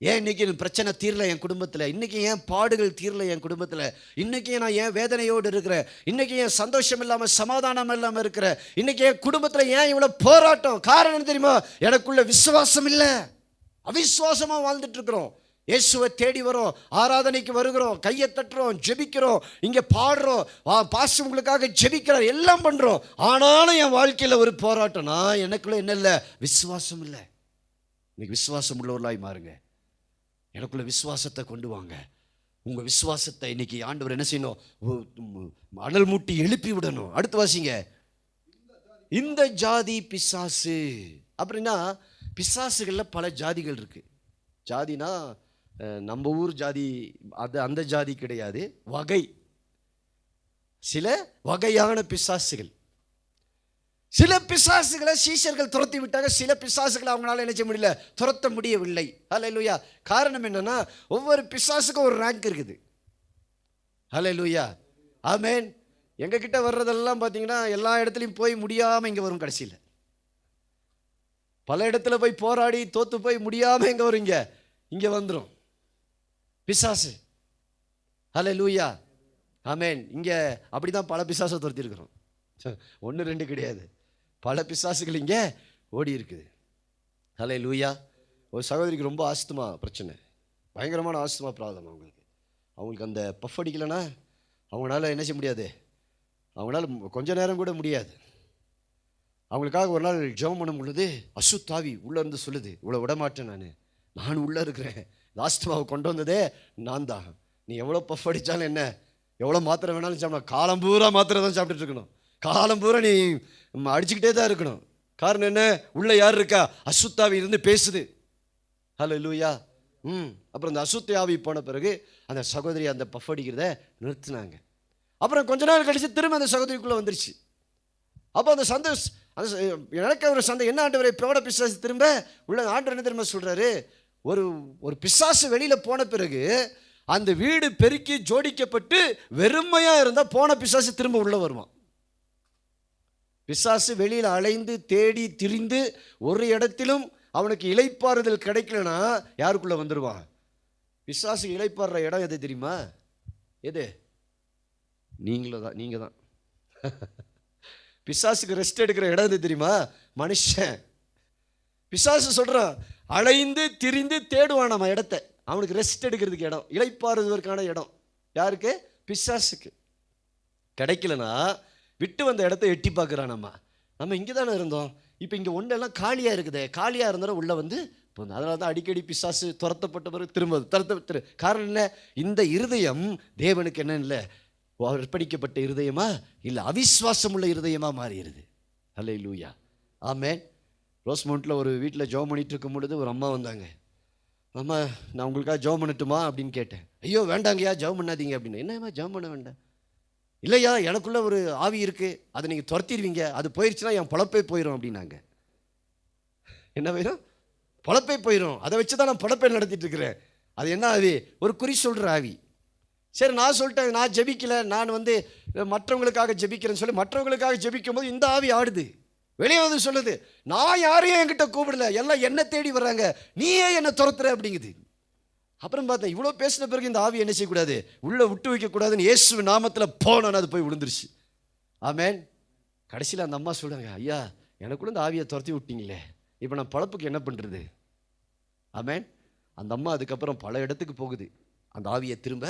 ஏன் இன்னைக்கு பிரச்சனை தீரல என் குடும்பத்தில்? இன்னைக்கு ஏன் பாடுகள் தீரல என் குடும்பத்தில்? இன்னைக்கு நான் ஏன் வேதனையோடு இருக்கிறேன்? இன்னைக்கு ஏன் சந்தோஷம் இல்லாமல் சமாதானம் இல்லாமல் இருக்கிறேன்? இன்னைக்கு என் குடும்பத்தில் ஏன் இவ்வளோ போராட்டம்? காரணம் தெரியுமா? எனக்குள்ள விசுவாசம் இல்லை. அவிசுவாசமாக வாழ்ந்துட்டு இருக்கிறோம். இயேசுவை தேடி வரோம், ஆராதனைக்கு வருகிறோம், கையை தட்டுறோம், ஜெபிக்கிறோம், இங்கே பாடுறோம், பாஸ்டர் உங்களுக்காக ஜெபிக்கிறார், எல்லாம் பண்ணுறோம். ஆனாலும் என் வாழ்க்கையில் ஒரு போராட்டம்னா எனக்குள்ள என்ன இல்லை? விசுவாசம் இல்லை. இன்னைக்கு விசுவாசம் உள்ளவர்களாய் மாறுங்க. எனக்குள்ள விசுவாசத்தை கொண்டு வாங்க. உங்கள் விசுவாசத்தை இன்னைக்கு ஆண்டவர் என்ன செய்யணும்? அனல் மூட்டி எழுப்பி விடணும். அடுத்து வாசிங்க. இந்த ஜாதி பிசாசு. அப்படின்னா பிசாசுகளில் பல ஜாதிகள் இருக்கு. ஜாதினா நம்ம ஊர் ஜாதி, அந்த ஜாதி கிடையாது. வகை, சில வகையான பிசாசுகள். சில பிசாசுகளை சீஷர்கள் துரத்தி விட்டாங்க, சில பிசாசுகளை அவங்களால என்ன செய்ய முடியல, துரத்த முடியவில்லை. ஹல்லேலூயா. காரணம் என்னன்னா, ஒவ்வொரு பிசாசுக்கும் ஒரு ரேங்க் இருக்குது. ஹல்லேலூயா. ஆமென். எங்ககிட்ட வர்றதெல்லாம் பார்த்தீங்கன்னா எல்லா இடத்துலையும் போய் முடியாமல் இங்கே வரும். கடைசியில் பல இடத்துல போய் போராடி தோத்து போய் முடியாமல் எங்கே வரும்? இங்கே வந்துடும் பிசாசு. ஹல்லேலூயா. ஆமென். இங்கே அப்படி தான் பல பிசாசை துரத்திருக்கிறோம். 1 2 கிடையாது, பல பிசாசுகள் இங்கே ஓடி இருக்குது. ஹல்லேலூயா. ஒரு சகோதரிக்கு ரொம்ப ஆஸ்துமா பிரச்சனை, பயங்கரமான ஆஸ்துமா ப்ராப்ளம். அவங்களுக்கு அந்த பஃப் அடிக்கலைன்னா அவங்களால என்ன செய்ய முடியாது, அவங்களால கொஞ்ச நேரம் கூட முடியாது. அவங்களுக்காக ஒரு நாள் ஜெபம் பண்ணும் பொழுது அசுத்தாவி உள்ளே இருந்து சொல்லுது, இவ்வளோ விடமாட்டேன், நான் உள்ளே இருக்கிறேன், ஆஸ்துமாவை கொண்டு வந்ததே நான் தான். நீ எவ்வளோ பஃப் அடித்தாலும் என்ன, எவ்வளோ மாத்திரை வேணாலும் சாப்பிடணும், காலம் பூரா மாத்திரை தான் சாப்பிட்டுட்டு இருக்கணும், காலம் பூரா நீ அடிச்சுக்கிட்டே தான் இருக்கணும். காரணம் என்ன? உள்ள யார் இருக்கா? அசுத்தாவி இருந்து பேசுது. ஹல்லேலூயா. அப்புறம் அந்த அசுத்த ஆவி போன பிறகு அந்த சகோதரி அந்த பஃப் அடிக்கிறத நிறுத்தினாங்க. அப்புறம் கொஞ்ச நாள் கழிச்சு திரும்ப அந்த சகோதரிக்குள்ளே வந்துருச்சு. அப்போ அந்த அந்த எனக்கு ஒரு என்ன ஆண்டவரை பிரபல பிசாசு திரும்ப உள்ள ஆண்டவர் என்ன திரும்ப சொல்கிறாரு, ஒரு ஒரு பிசாசு வெளியில் போன பிறகு அந்த வீடு பெருக்கி ஜோடிக்கப்பட்டு வெறுமையாக இருந்தால் போன பிசாசு திரும்ப உள்ளே வருவான். பிசாசு வெளியில் அலைந்து தேடி திரிந்து ஒரு இடத்திலும் அவனுக்கு இளைப்பாறுதல் கிடைக்கலனா யாருக்குள்ளே வந்துடுவான்? பிசாசு இளைப்பாடுற இடம் எது தெரியுமா? எது? நீங்கள் தான். பிசாசுக்கு ரெஸ்ட் எடுக்கிற இடம் எது தெரியுமா? மனுஷன். பிசாசு சொல்கிறான், அலைந்து திரிந்து தேடுவான் நம்ம இடத்த, அவனுக்கு ரெஸ்ட் எடுக்கிறதுக்கு இடம், இளைப்பாறுவதற்கான இடம். யாருக்கு? பிசாசுக்கு. கிடைக்கலனா விட்டு வந்த இடத்த எட்டி பார்க்குறான். நம்ம இங்கே தானே இருந்தோம், இப்போ இங்கே ஒன்றெல்லாம் காலியாக இருக்குது, காலியாக இருந்தாலும் உள்ளே வந்து இப்போ அதனால தான் அடிக்கடி பிசாசு துரத்தப்பட்டவர் திரும்ப காரணம் என்ன? இந்த இருதயம் தேவனுக்கு என்ன இல்லை, அர்ப்பணிக்கப்பட்ட இருதயமா இல்லை அவிஸ்வாசம் உள்ள இருதயமா மாறிடுது. அல்லேலூயா, ஆமென். ரோஸ்மவுண்டில் ஒரு வீட்டில் ஜெபம் பண்ணிட்டு இருக்கும் பொழுது ஒரு அம்மா வந்தாங்க. அம்மா, நான் உங்களுக்காக ஜெபம் பண்ணட்டுமா அப்படின்னு கேட்டேன். ஐயோ வேண்டாங்கய்யா, ஜெபம் பண்ணாதீங்க அப்படின்னு. என்னம்மா ஜெபம் பண்ண வேண்டாம்? இல்லையா, எனக்குள்ள ஒரு ஆவி இருக்குது, அதை நீங்கள் துரத்திடுவீங்க, அது போயிடுச்சுன்னா என் பொழப்பே போயிடும் அப்படின்னாங்க. என்ன போயிடும்? பொழப்பே போயிடும். அதை வச்சு தான் நான் பொழப்பை நடத்திட்டு இருக்கிறேன். அது என்ன ஆவி? ஒரு குறி சொல்கிற ஆவி. சரி, நான் சொல்லிட்டேன், நான் ஜெபிக்கலை, நான் மற்றவங்களுக்காக ஜெபிக்கிறேன்னு சொல்லி மற்றவங்களுக்காக ஜெபிக்கும் போது இந்த ஆவி ஆடுது, வெளியே வந்து சொல்லுது, நான் யாரையும் என்கிட்ட கூப்பிடல, எல்லாம் என்ன தேடி வர்றாங்க, நீயே என்னை துரத்துற அப்படிங்குது. அப்புறம் பார்த்தேன், இவ்வளோ பேசின பிறகு இந்த ஆவி என்ன செய்யக்கூடாது, உள்ளே விட்டு வைக்கக்கூடாதுன்னு இயேசு நாமத்தில் போனான்னு அது போய் விழுந்துருச்சு. ஆமென். கடைசியில் அந்த அம்மா சொல்கிறாங்க, ஐயா எனக்குள்ள இந்த ஆவியை துரத்தி விட்டீங்களே, இப்போ நான் பழப்புக்கு என்ன பண்ணுறது? ஆமென். அந்த அம்மா அதுக்கப்புறம் பல இடத்துக்கு போகுது, அந்த ஆவியை திரும்ப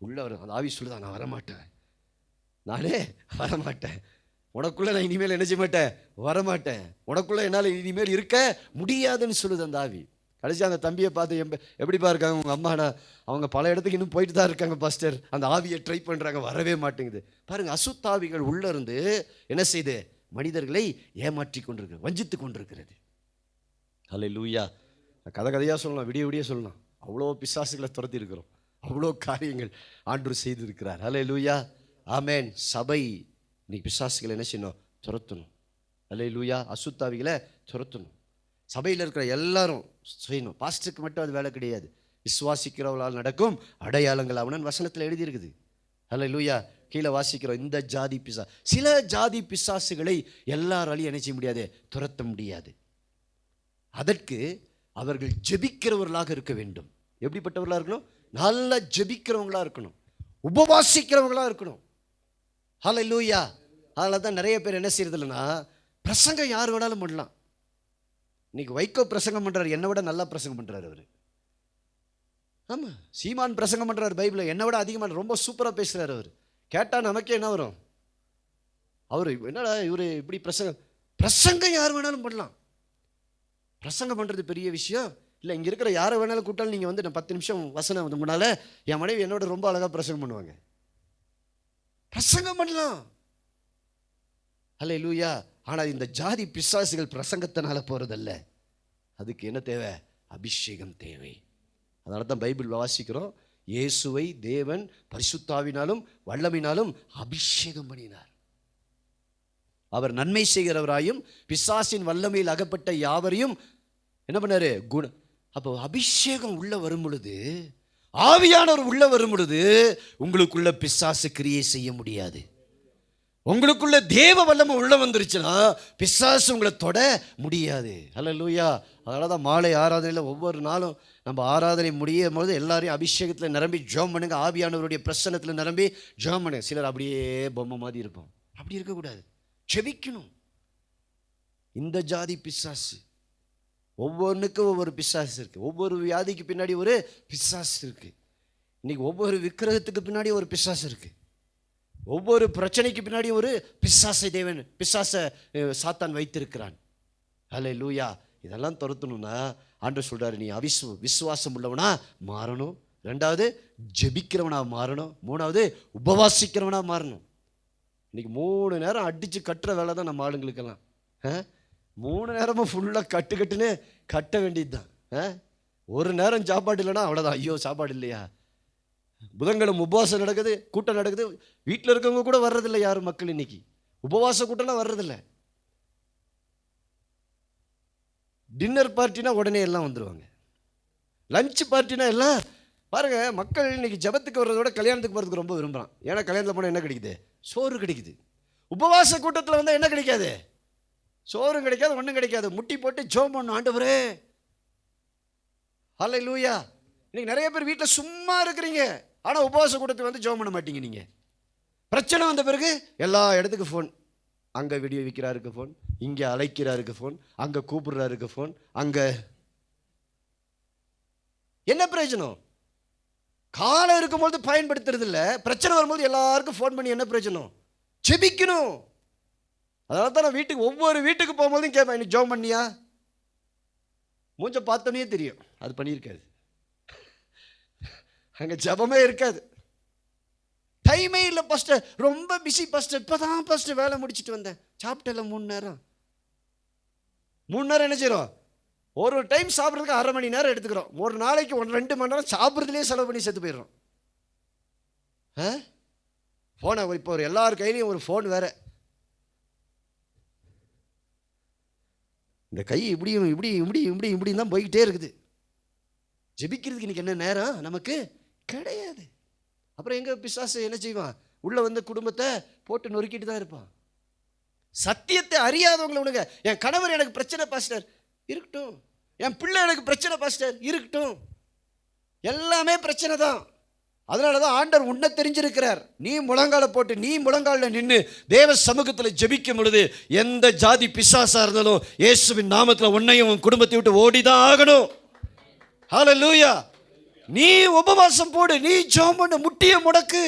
உள்ளே வரும். அந்த ஆவி சொல்லுதான், நான் வரமாட்டேன், நானே வரமாட்டேன், உனக்குள்ளே நான் இனிமேல் என்ன செய்ய மாட்டேன், வரமாட்டேன், உனக்குள்ளே என்னால் இனிமேல் இருக்க முடியாதுன்னு சொல்லுது அந்த ஆவி. கடைசி அந்த தம்பியை பார்த்து எப்படிப்பா இருக்காங்க உங்கள் அம்மாடா, அவங்க பல இடத்துக்கு இன்னும் போயிட்டு தான் இருக்காங்க பாஸ்டர், அந்த ஆவியை ட்ரை பண்ணுறாங்க, வரவே மாட்டேங்குது. பாருங்கள், அசுத்தாவிகள் உள்ளே இருந்து என்ன செய்து மனிதர்களை ஏமாற்றி கொண்டிருக்கு, வஞ்சித்து கொண்டிருக்கிறது. அல்லேலூயா. கதையாக சொல்லலாம், விடிய விடிய சொல்லலாம், அவ்வளோ பிசாசுகளை துரத்தி இருக்கிறோம், அவ்வளோ காரியங்கள் ஆண்டவர் செய்திருக்கிறார். அல்லேலூயா, ஆமென். சபை இன்னைக்கு பிசாசுகளை என்ன செய்யணும்? துரத்தணும். அல்லேலூயா, அசுத்தாவிகளை துரத்தணும். சபையில் இருக்கிற எல்லாரும் செய்யணும். பாஸ்டருக்கு மட்டும் அது வேலை கிடையாது. விசுவாசிக்கிறவர்களால் நடக்கும் அடையாளங்கள் அவனன் வசனத்தில் எழுதியிருக்குது. அல்லேலூயா. கீழே வாசிக்கிறோம், இந்த ஜாதி சில ஜாதி பிசாசுகளை எல்லாராலையும் என்ன செய்ய முடியாது, துரத்த முடியாது. அதற்கு அவர்கள் ஜெபிக்கிறவர்களாக இருக்க வேண்டும். எப்படிப்பட்டவர்களாக இருக்கணும்? நல்லா ஜெபிக்கிறவங்களா இருக்கணும், உபவாசிக்கிறவங்களா இருக்கணும். ஹல்லேலூயா. அதனால தான் நிறைய பேர் என்ன செய்யறது இல்லைன்னா, பிரசங்கம் யார் வேணாலும் பண்ணலாம். இன்னைக்கு வைகோ பிரசங்கம் பண்ணுறாரு, என்னை விட நல்லா பிரசங்கம் பண்ணுறாரு அவர். ஆமாம், சீமான் பிரசங்கம் பண்ணுறாரு பைபிளை, என்னை விட அதிகமாக ரொம்ப சூப்பராக பேசுகிறார் அவர். கேட்டால் நமக்கே என்ன வரும், அவர் என்னடா இவர் இப்படி பிரசங்கம் யார் வேணாலும் பண்ணலாம். பிரசங்கம் பண்ணுறது பெரிய விஷயம் இல்லை. இங்கே இருக்கிற யாரை வேணாலும் கூட்டாலும் நீங்கள் வந்து நான் 10 நிமிஷம் வசனம் வந்து முன்னால் என் மனைவி என்னோட ரொம்ப அழகாக பிரசங்கம் பண்ணுவாங்க. பிரசங்கம் பண்ணலாம். அல்லேலூயா. ஆனால் இந்த ஜாதி பிசாசுகள் பிரசங்கத்தினால போகிறதல்ல, அதுக்கு என்ன தேவை? அபிஷேகம் தேவை. அதனால தான் பைபிள் வாசிக்கிறோம், இயேசுவை தேவன் பரிசுத்தாவினாலும் வல்லமையினாலும் அபிஷேகம் பண்ணினார். அவர் நன்மை செய்கிறவராயும் பிசாசின் வல்லமையில் அகப்பட்ட யாவரையும் என்ன பண்ணாரு? அப்போ அபிஷேகம் உள்ள வரும் பொழுது, ஆவியானவர் உள்ள வரும் பொழுது உங்களுக்குள்ள பிசாசு கிரியை செய்ய முடியாது. உங்களுக்குள்ள தேவ வல்லமை உள்ள வந்துருச்சுன்னா பிசாசு உங்களை தொட முடியாது. அல்லேலூயா. அதனால தான் மாலை ஆராதனையில் ஒவ்வொரு நாளும் நம்ம ஆராதனை முடியும் போது எல்லாரையும் அபிஷேகத்தில் நிரம்பி ஜெபம் பண்ணுங்க, ஆவியானவருடைய பிரசன்னத்தில் நிரம்பி ஜெபம் பண்ணுங்க. சிலர் அப்படியே பொம்மை மாதிரி இருப்போம், அப்படி இருக்கக்கூடாது, ஜெபிக்கணும். இந்த ஜாதி பிசாசு ஒவ்வொன்றுக்கும் ஒவ்வொரு பிசாசு இருக்குது. ஒவ்வொரு வியாதிக்கு பின்னாடி ஒரு பிசாசு இருக்குது. இன்னைக்கு ஒவ்வொரு விக்கிரகத்துக்கு பின்னாடி ஒரு பிசாசு இருக்குது. ஒவ்வொரு பிரச்சனைக்கு பின்னாடி ஒரு பிசாசை சாத்தான் வைத்திருக்கிறான். அல்லேலூயா. இதெல்லாம் துரத்தணும்னா ஆண்டவர் சொல்றாரு, நீ விசுவாசம் உள்ளவனா மாறணும், 2வது ஜெபிக்கிறவனா மாறணும், 3வது உபவாசிக்கிறவனா மாறணும். இன்னைக்கு 3 நேரம் அடித்து கட்டுற வேலை தான் நம்ம ஆளுங்களுக்கெல்லாம். 3 நேரமும் ஃபுல்லாக கட்டுன்னு கட்ட வேண்டியது தான். ஒரு நேரம் சாப்பாடு இல்லைன்னா அவ்வளோதான், ஐயோ சாப்பாடு இல்லையா. புதன்கிழமை உபவாசம் நடக்குது, கூட்டம் நடக்குது, வீட்டில் இருக்கவங்க கூட வர்றதில்லை யாரும் மக்கள். இன்னைக்கு உபவாச கூட்டம்லாம் வர்றதில்லை. டின்னர் பார்ட்டினா உடனே எல்லாம் வந்துடுவாங்க. லஞ்ச் பார்ட்டினா எல்லாம் பாருங்க. மக்கள் இன்னைக்கு ஜபத்துக்கு வர்றதோட கல்யாணத்துக்கு போகிறதுக்கு ரொம்ப விரும்புகிறான். ஏன்னா கல்யாணத்தில் போனால் என்ன கிடைக்குது? சோறு கிடைக்குது. உபவாச கூட்டத்தில் வந்தால் என்ன கிடைக்காது? சோறும் கிடைக்காது, ஒன்றும் கிடைக்காது. முட்டி போட்டு ஜெபம் பண்ணணும், ஆண்டவரே ஹல்லேலூயா. இன்னைக்கு நிறைய பேர் வீட்டில் சும்மா இருக்கிறீங்க, ஆனால் உபவாச கூட்டத்துக்கு வந்து ஜெபம் பண்ண மாட்டீங்க. நீங்கள் பிரச்சனை வந்த பிறகு எல்லா இடத்துக்கு ஃபோன். அங்கே வீடியோ விற்கிறாருக்கு ஃபோன், இங்கே அழைக்கிறாருக்கு ஃபோன், அங்கே கூப்பிடுறாருக்கு ஃபோன். அங்கே என்ன பிரயோஜனம்? காலம் இருக்கும்போது பயன்படுத்துறது இல்லை, பிரச்சனை வரும்போது எல்லாருக்கும் ஃபோன் பண்ணி என்ன பிரயோஜனம்? ஜெபிக்கணும். அதனால தான் நான் வீட்டுக்கு ஒவ்வொரு வீட்டுக்கு போகும்போதும் கேட்பேன், இன்னைக்கு ஜெபம் பண்ணியா? மூஞ்ச பார்த்தோன்னே தெரியும் அது பண்ணியிருக்காது. அங்கே ஜெபமே இருக்காது. டைமே இல்லை பாஸ்டர், ரொம்ப பிஸி பாஸ்டர், இப்போ தான் பாஸ்டர் வேலை முடிச்சுட்டு வந்தேன். சாப்பிட்டல 3 நேரம் என்ன செய்கிறோம்? ஒரு டைம் சாப்பிட்றதுக்கு 1/2 மணி நேரம் எடுத்துக்கிறோம். ஒரு நாளைக்கு 1-2 மணி நேரம் சாப்பிட்றதுலேயே செலவு பண்ணி செத்து போயிடுறோம். ஃபோனை இப்போ ஒரு எல்லார் கையிலையும் ஒரு ஃபோன் வேறு. இந்த கை இப்படியும் இப்படியும் தான் போய்கிட்டே இருக்குது. ஜெபிக்கிறதுக்கு இன்னைக்கு என்ன நேரம் நமக்கு கிடையாது. அப்புறம் எங்கே பிசாசு என்ன செய்வான்? உள்ளே வந்து குடும்பத்தை போட்டு நொறுக்கிட்டு தான் இருப்பான். சத்தியத்தை அறியாதவங்களை விடுங்க. என் கணவர் எனக்கு பிரச்சனை பாஸ்டர், இருக்கட்டும். என் பிள்ளை எனக்கு பிரச்சனை பாஸ்டர், இருக்கட்டும். எல்லாமே பிரச்சனை தான். அதனால தான் ஆண்டவர் உன்னை தெரிஞ்சிருக்கிறார். நீ முழங்கால போட்டு நீ முழங்கால நின்று தேவ சமூகத்தில் ஜெபிக்கும் பொழுது எந்த ஜாதி பிசாசா இருந்தாலும் இயேசுவின் நாமத்தில் உன்னையும் உன் குடும்பத்தை விட்டு ஓடிதான் ஆகணும். ஹல்லேலூயா. நீ உபவாசம் போடு, நீ ஜெபம் பண்ணு, முட்டிய முடக்கு.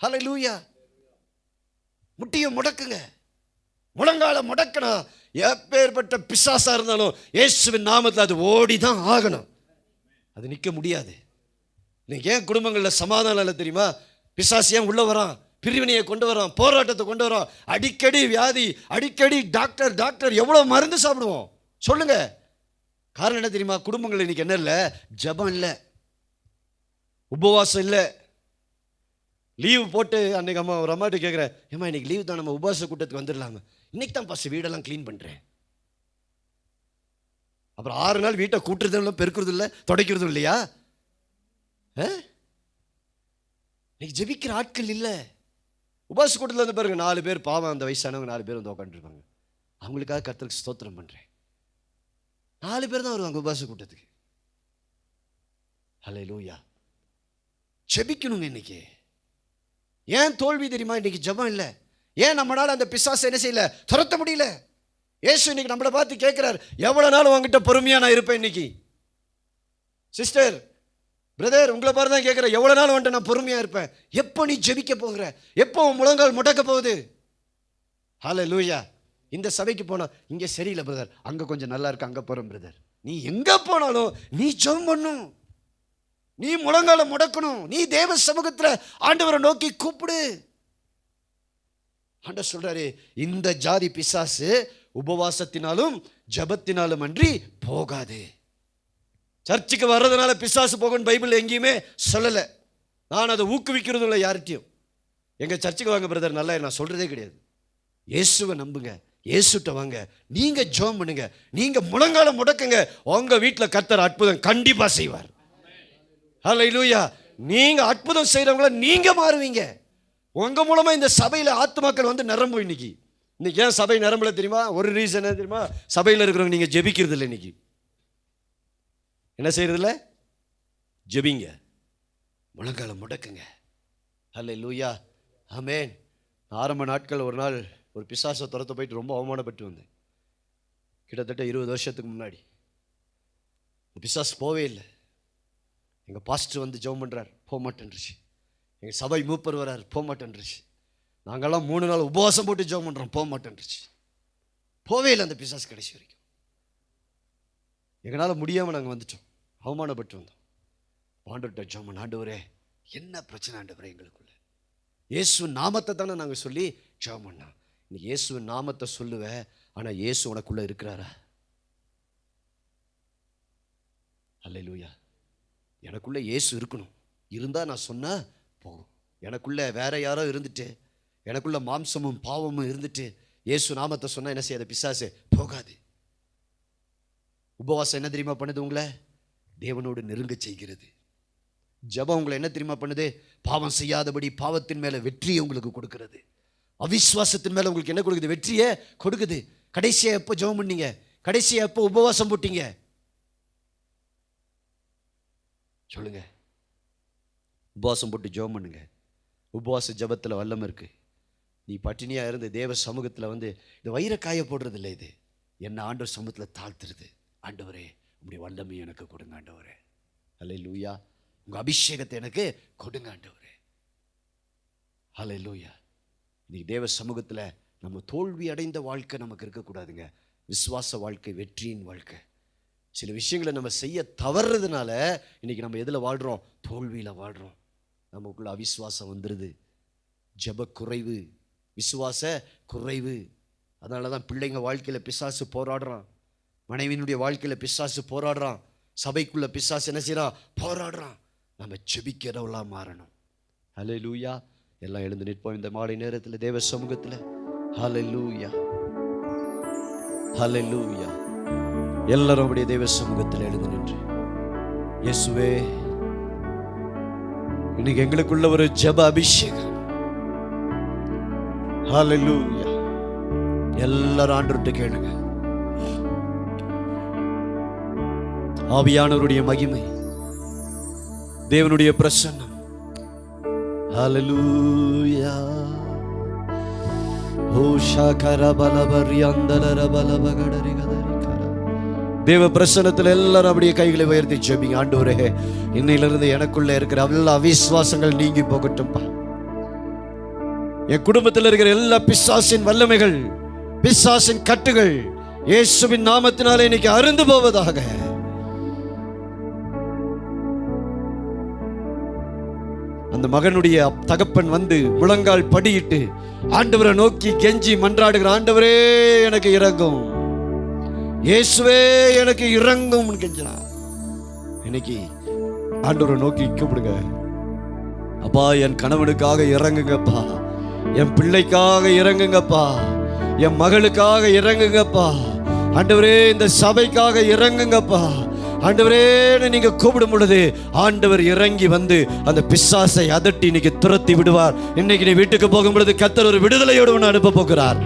ஹல்லேலூயா. முட்டிய முடக்குங்க, முழங்கால முடக்கணும். எப்பேற்பட்ட பிசாசா இருந்தாலும் இயேசுவின் நாமத்தில் அது ஓடிதான் ஆகணும். அது நிற்க முடியாது. இன்னைக்கு ஏன் குடும்பங்களில் சமாதானம் இல்லை தெரியுமா? பிசாசு ஏன் உள்ள வரான்? பிரிவினையை கொண்டு வரான், போராட்டத்தை கொண்டு வரான். அடிக்கடி வியாதி, அடிக்கடி டாக்டர் எவ்வளோ மருந்து சாப்பிடுவோம் சொல்லுங்க. காரணம் என்ன தெரியுமா? குடும்பங்கள் இன்னைக்கு என்ன இல்லை? ஜெபம் இல்லை, உபவாசம் இல்லை. லீவு போட்டு அன்னைக்கு அம்மா ஒரு அம்மாட்ட கேட்குறேன், ஏம்மா இன்னைக்கு லீவு தான், நம்ம உபவாச கூட்டத்துக்கு வந்துடலாமா? இன்னைக்கு தான் பாஸ்டர் வீடெல்லாம் க்ளீன் பண்ணுறேன். அப்புறம் 6 நாள் வீட்டை கூட்டுறதும் இல்லை, பெருக்கிறதும் இல்லை, துடைக்கிறதும் இல்லையா? இன்னைக்கு ஜெபிக்கிற ஆட்கள் இல்லை. உபவாச கூட்டத்தில் வந்து பாருங்க, 4 பேர் பாவம், அந்த வயசானவங்க 4 பேர் வந்து உட்காந்துருப்பாங்க. அவங்களுக்காக கர்த்தருக்கு ஸ்தோத்திரம் பண்ணுறேன். 4 பேர் தான் வருவாங்க உபவாச கூட்டத்துக்கு. ஹல்லேலூயா. ஜெபிக்கணுங்க. இன்னைக்கு ஏன் தோல்வி தெரியுமா? இன்னைக்கு ஜெபம் இல்லை. ஏன் நம்மளால அந்த பிசாசை என்ன செய்யல? துரத்த முடியல. இயேசு இன்னைக்கு நம்மளை பார்த்து கேட்கிறார், எவ்வளவு நாள் உங்ககிட்ட பொறுமையா நான் இருப்பேன்? இன்னைக்கு சிஸ்டர், பிரதர், உங்களை பாரு தான் கேட்கிறேன், எவ்வளவு நாள் வந்துட்டு நான் பொறுமையா இருப்பேன்? எப்போ நீ ஜெபிக்க போகிற? எப்போ முழங்கால் முடக்க போகுது? ஹல்லேலூயா. இந்த சபைக்கு போனா இங்க சரியில்லை பிரதர், அங்க கொஞ்சம் நல்லா இருக்கு, அங்க போறோம் பிரதர். நீ எங்க போனாலும் நீ ஜெபம் பண்ணணும், நீ முழங்கால முடக்கணும், நீ தேவ சமூகத்துல ஆண்டவரை நோக்கி கூப்பிடு. ஆண்டவர் சொல்றாரு, இந்த ஜாதி பிசாசு உபவாசத்தினாலும் ஜபத்தினாலும் அன்றி போகாது. சர்ச்சுக்கு வர்றதுனால பிசாசு போகணும் பைபிள் எங்கேயுமே சொல்லலை. நான் அதை ஊக்குவிக்கிறது இல்லை யார்கிட்டையும். எங்க சர்ச்சுக்கு வாங்க பிரதர் நல்லா, நான் சொல்றதே கிடையாது. இயேசுவை நம்புங்க, இயேசுட்ட வாங்க, நீங்க ஜெபம் பண்ணுங்க, நீங்க முழங்கால முடக்குங்க, உங்க வீட்டில் கர்த்தர் அற்புதம் கண்டிப்பா செய்வார். ஹல்லேலூயா. நீங்க அற்புதம் செய்யறவங்கள நீங்க மாறுவீங்க. உங்க மூலமா இந்த சபையில ஆத்துமாக்கள் வந்து நிரம்பும். இன்னைக்கு ஏன் சபை நிரம்பல தெரியுமா? ஒரு ரீசன் என்ன தெரியுமா? சபையில் இருக்கிறவங்க நீங்க ஜெபிக்கிறது இல்லை. இன்னைக்கு என்ன செய்யறது இல்லை? ஜெபிங்க, முழங்கால முடக்குங்க. ஹல்லேலூயா. ஆமென். ஆரம்ப நாட்கள் ஒரு நாள் ஒரு பிசாசை துரத்த போயிட்டு ரொம்ப அவமானப்பட்டு வந்தேன். கிட்டத்தட்ட 20 வருஷத்துக்கு முன்னாடி. பிசாசு போவே இல்லை. எங்கள் பாஸ்டர் வந்து ஜெபம் பண்ணுறார், போக மாட்டேன்ருச்சு. எங்கள் சபை மூப்பர் வரார், போக மாட்டேன்ருச்சு. நாங்கள்லாம் 3 நாள் உபவாசம் போட்டு ஜெபம் பண்ணுறோம், போக மாட்டேன்ருச்சு. போவே இல்லை அந்த பிசாசு கடைசி வரைக்கும். எங்களால் முடியாமல் நாங்கள் வந்துட்டோம், அவமானப்பட்டு வந்தோம். ஆண்டவர்கிட்ட ஜெபம் பண்ண, ஆண்டவரே என்ன பிரச்சனை ஆண்டவரே எங்களுக்குள்ள? இயேசு நாமத்தை தானே நாங்கள் சொல்லி ஜெபம் பண்ணோம். இன்னைக்கு இயேசுவின் நாமத்தை சொல்லுவேன், ஆனால் இயேசு உனக்குள்ளே இருக்கிறாரா? அல்லேலூயா. எனக்குள்ளே இயேசு இருக்கணும். இருந்தால் நான் சொன்னால் போகும். எனக்குள்ளே வேற யாரோ இருந்துட்டு, எனக்குள்ள மாம்சமும் பாவமும் இருந்துட்டு இயேசு நாமத்தை சொன்னால் என்ன செய்யாத? பிசாசு போகாது. உபவாசம் என்ன தெரியுமா பண்ணுது? உங்களை தேவனோடு நெருங்க செய்கிறது. ஜெபம் உங்களை என்ன தெரியுமா பண்ணுது? பாவம் செய்யாதபடி பாவத்தின் மேலே வெற்றியை உங்களுக்கு கொடுக்கிறது. அவிசுவாசத்தின் மேலே உங்களுக்கு என்ன கொடுக்குது? வெற்றியை கொடுக்குது. கடைசியாக எப்போ ஜெபம் பண்ணீங்க? கடைசியாக எப்போ உபவாசம் போட்டீங்க? சொல்லுங்க. உபவாசம் போட்டு ஜெபம் பண்ணுங்க. உபவாச ஜெபத்தில் வல்லமை இருக்கு. நீ பட்டினியாக இருந்து தேவ சமூகத்தில் வந்து இந்த வயிறை காய போடுறது இல்லை. இது என்ன ஆண்டவர் சமூகத்தில் தாழ்த்துறது. ஆண்டவரே உங்களுடைய வல்லமை எனக்கு கொடுங்க ஆண்டவரே. அல்லேலூயா. உங்கள் அபிஷேகத்தை எனக்கு கொடுங்க ஆண்டவரே. அல்லேலூயா. இன்னைக்கு தேவ சமூகத்தில் நம்ம தோல்வி அடைந்த வாழ்க்கை நமக்கு இருக்கக்கூடாதுங்க. விசுவாச வாழ்க்கை வெற்றியின் வாழ்க்கை. சில விஷயங்களை நம்ம செய்ய தவறுறதுனால இன்னைக்கு நம்ம எதில் வாழ்கிறோம்? தோல்வியில் வாழ்கிறோம். நமக்குள்ள அவிசுவாசம் வந்துடுது. ஜெப குறைவு, விசுவாச குறைவு. அதனால தான் பிள்ளைங்க வாழ்க்கையில் பிசாசு போராடுறான். மனைவியினுடைய வாழ்க்கையில் பிசாசு போராடுறான். சபைக்குள்ள பிசாசு என்ன செய்யறான்? போராடுறான். நம்ம ஜெபிக்கிறவளாக மாறணும். ஹல்லேலூயா. எல்லாம் எழுந்து நிற்போம் இந்த மாலை நேரத்தில் தேவ சமூகத்தில். ஹல்லேலூயா, ஹல்லேலூயா. எல்லாரும் அப்படியே தேவ சமூகத்தில் எழுந்து நின்று, இயேசுவே இன்னைக்கு எங்களுக்குள்ள ஒரு ஜெப அபிஷேகம். ஹல்லேலூயா. எல்லாரும் ஆண்டவர்கிட்ட கேளுங்க. ஆவியானவருடைய மகிமை, தேவனுடைய பிரசன்னம். ஹல்லேலூயா. தேவ பிரசன்னத்தில் எல்லாரும் அப்படியே கைகளை உயர்த்தி ஜெபிங்க. ஆண்டவரே இன்னையிலிருந்து எனக்குள்ள இருக்கிற எல்லா அவிசுவாசங்கள் நீங்கி போகட்டும்பா. என் குடும்பத்தில் இருக்கிற எல்லா பிசாசின் வல்லமைகள், பிசாசின் கட்டுகள் இயேசுவின் நாமத்தினாலே இன்னைக்கு அருந்து போவதாக. அந்த மகனுடைய தகப்பன் வந்து முழங்கால் படியிட்டு ஆண்டவரை நோக்கி கெஞ்சி மன்றாடுகிற, ஆண்டவரே எனக்கு இறங்கும், இயேசுவே எனக்கு இறங்கும் கெஞ்சினான். இன்னைக்கு ஆண்டவரை நோக்கி கூப்பிடுங்க. அப்பா என் கணவனுக்காக இறங்குங்கப்பா, என் பிள்ளைக்காக இறங்குங்கப்பா, என் மகளுக்காக இறங்குங்கப்பா, ஆண்டவரே இந்த சபைக்காக இறங்குங்கப்பா. ஆண்டவரே நீங்க கூப்பிடும் பொழுது ஆண்டவர் இறங்கி வந்து அந்த பிசாசை அதட்டி இன்னைக்கு துரத்தி விடுவார். இன்னைக்கு நீ வீட்டுக்கு போகும் பொழுது கர்த்தர் ஒரு விடுதலையோடு உன்னை அனுப்ப போகிறார்.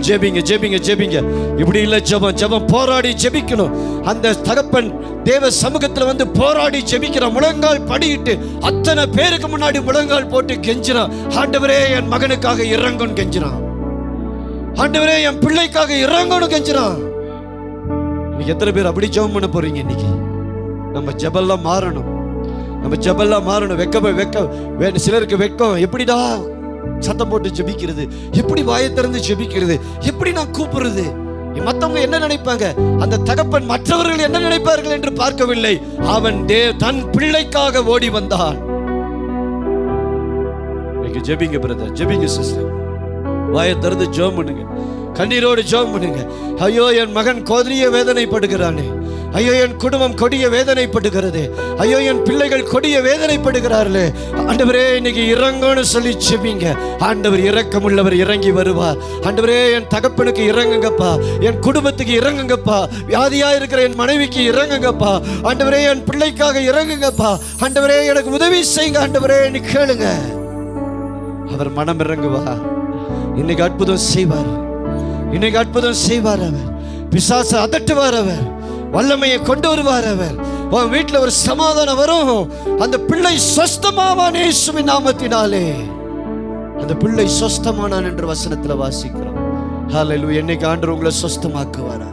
ஜெபிங்க ஜெபிங்க ஜெபிங்க. இப்படி இல்லை ஜெபம். ஜெபம் போராடி ஜெபிக்கணும். அந்த தகப்பன் தேவ சமூகத்தில் வந்து போராடி ஜெபிக்கிறான். முழங்கால் படியிட்டு அத்தனை பேருக்கு முன்னாடி முழங்கால் போட்டு கெஞ்சினான். ஆண்டவரே என் மகனுக்காக இறங்கும் கெஞ்சினான். ஆண்டவரே என் பிள்ளைக்காக இறங்கணும் கெஞ்சினான். இன்னைக்கு எத்தனை பேர் அப்படி ஜெபம் பண்ண போறீங்க? இன்னைக்கு நம்ம ஜெபெல்லாம் மாறணும். நம்ம ஜெபெல்லாம் மாறணும். வெக்க சிலருக்கு வெக்கம். எப்படிடா சத்தம் போட்டு ஜெபிக்கிறது? எப்படி வாயை திறந்து ஜெபிக்கிறது? எப்படி நான் கூப்பிடுறது? மற்றவங்க என்ன நினைப்பாங்க? அந்த தகப்பன் மற்றவர்கள் என்ன நினைப்பார்கள் என்று பார்க்கவில்லை. அவன் தன் பிள்ளைக்காக ஓடி வந்தான். ஜெபிங்க பிரதர், ஜெபிங்க சிஸ்டர். வாயை திறந்து ஜெபம் பண்ணுங்க. கண்ணீரோடு ஜெபம் பண்ணுங்க. ஐயோ என் மகன் கொடிய வேதனைப்படுகிறானே, ஐயோ என் குடும்பம் கொடிய வேதனைப்படுகிறது, ஐயோ என் பிள்ளைகள் கொடிய வேதனைப்படுகிறார்களே, ஆண்டவரே இன்னைக்கு இறங்குன்னு சொல்லி ஜெபிங்க. ஆண்டவர் இரக்கமுள்ளவர், இறங்கி வருவார். ஆண்டவரே என் தகப்பனுக்கு இறங்குங்கப்பா, என் குடும்பத்துக்கு இறங்குங்கப்பா, வியாதியா இருக்கிற என் மனைவிக்கு இறங்குங்கப்பா, ஆண்டவரே என் பிள்ளைக்காக இறங்குங்கப்பா, ஆண்டவரே எனக்கு உதவி செய்யுங்க ஆண்டவரே நீ கேளுங்க. அவர் மனம் இறங்குவார். இன்னைக்கு அற்புதம் செய்வார். இன்னைக்கு அற்புதம் செய்வார். அவர் பிசாசை அதட்டுவார். அவர் வல்லமையை கொண்டு வருவார். அவர் உன் வீட்டில் ஒரு சமாதானம் வரும். அந்த பிள்ளை சொஸ்தமாவான் இயேசுவின் நாமத்தினாலே. அந்த பிள்ளை சொஸ்தமானான் என்று வசனத்தில் வாசிக்கிறோம். ஹல்லேலூயா. என்னைக்கு ஆண்டவர் உங்களை சொஸ்தமாக்குவார்.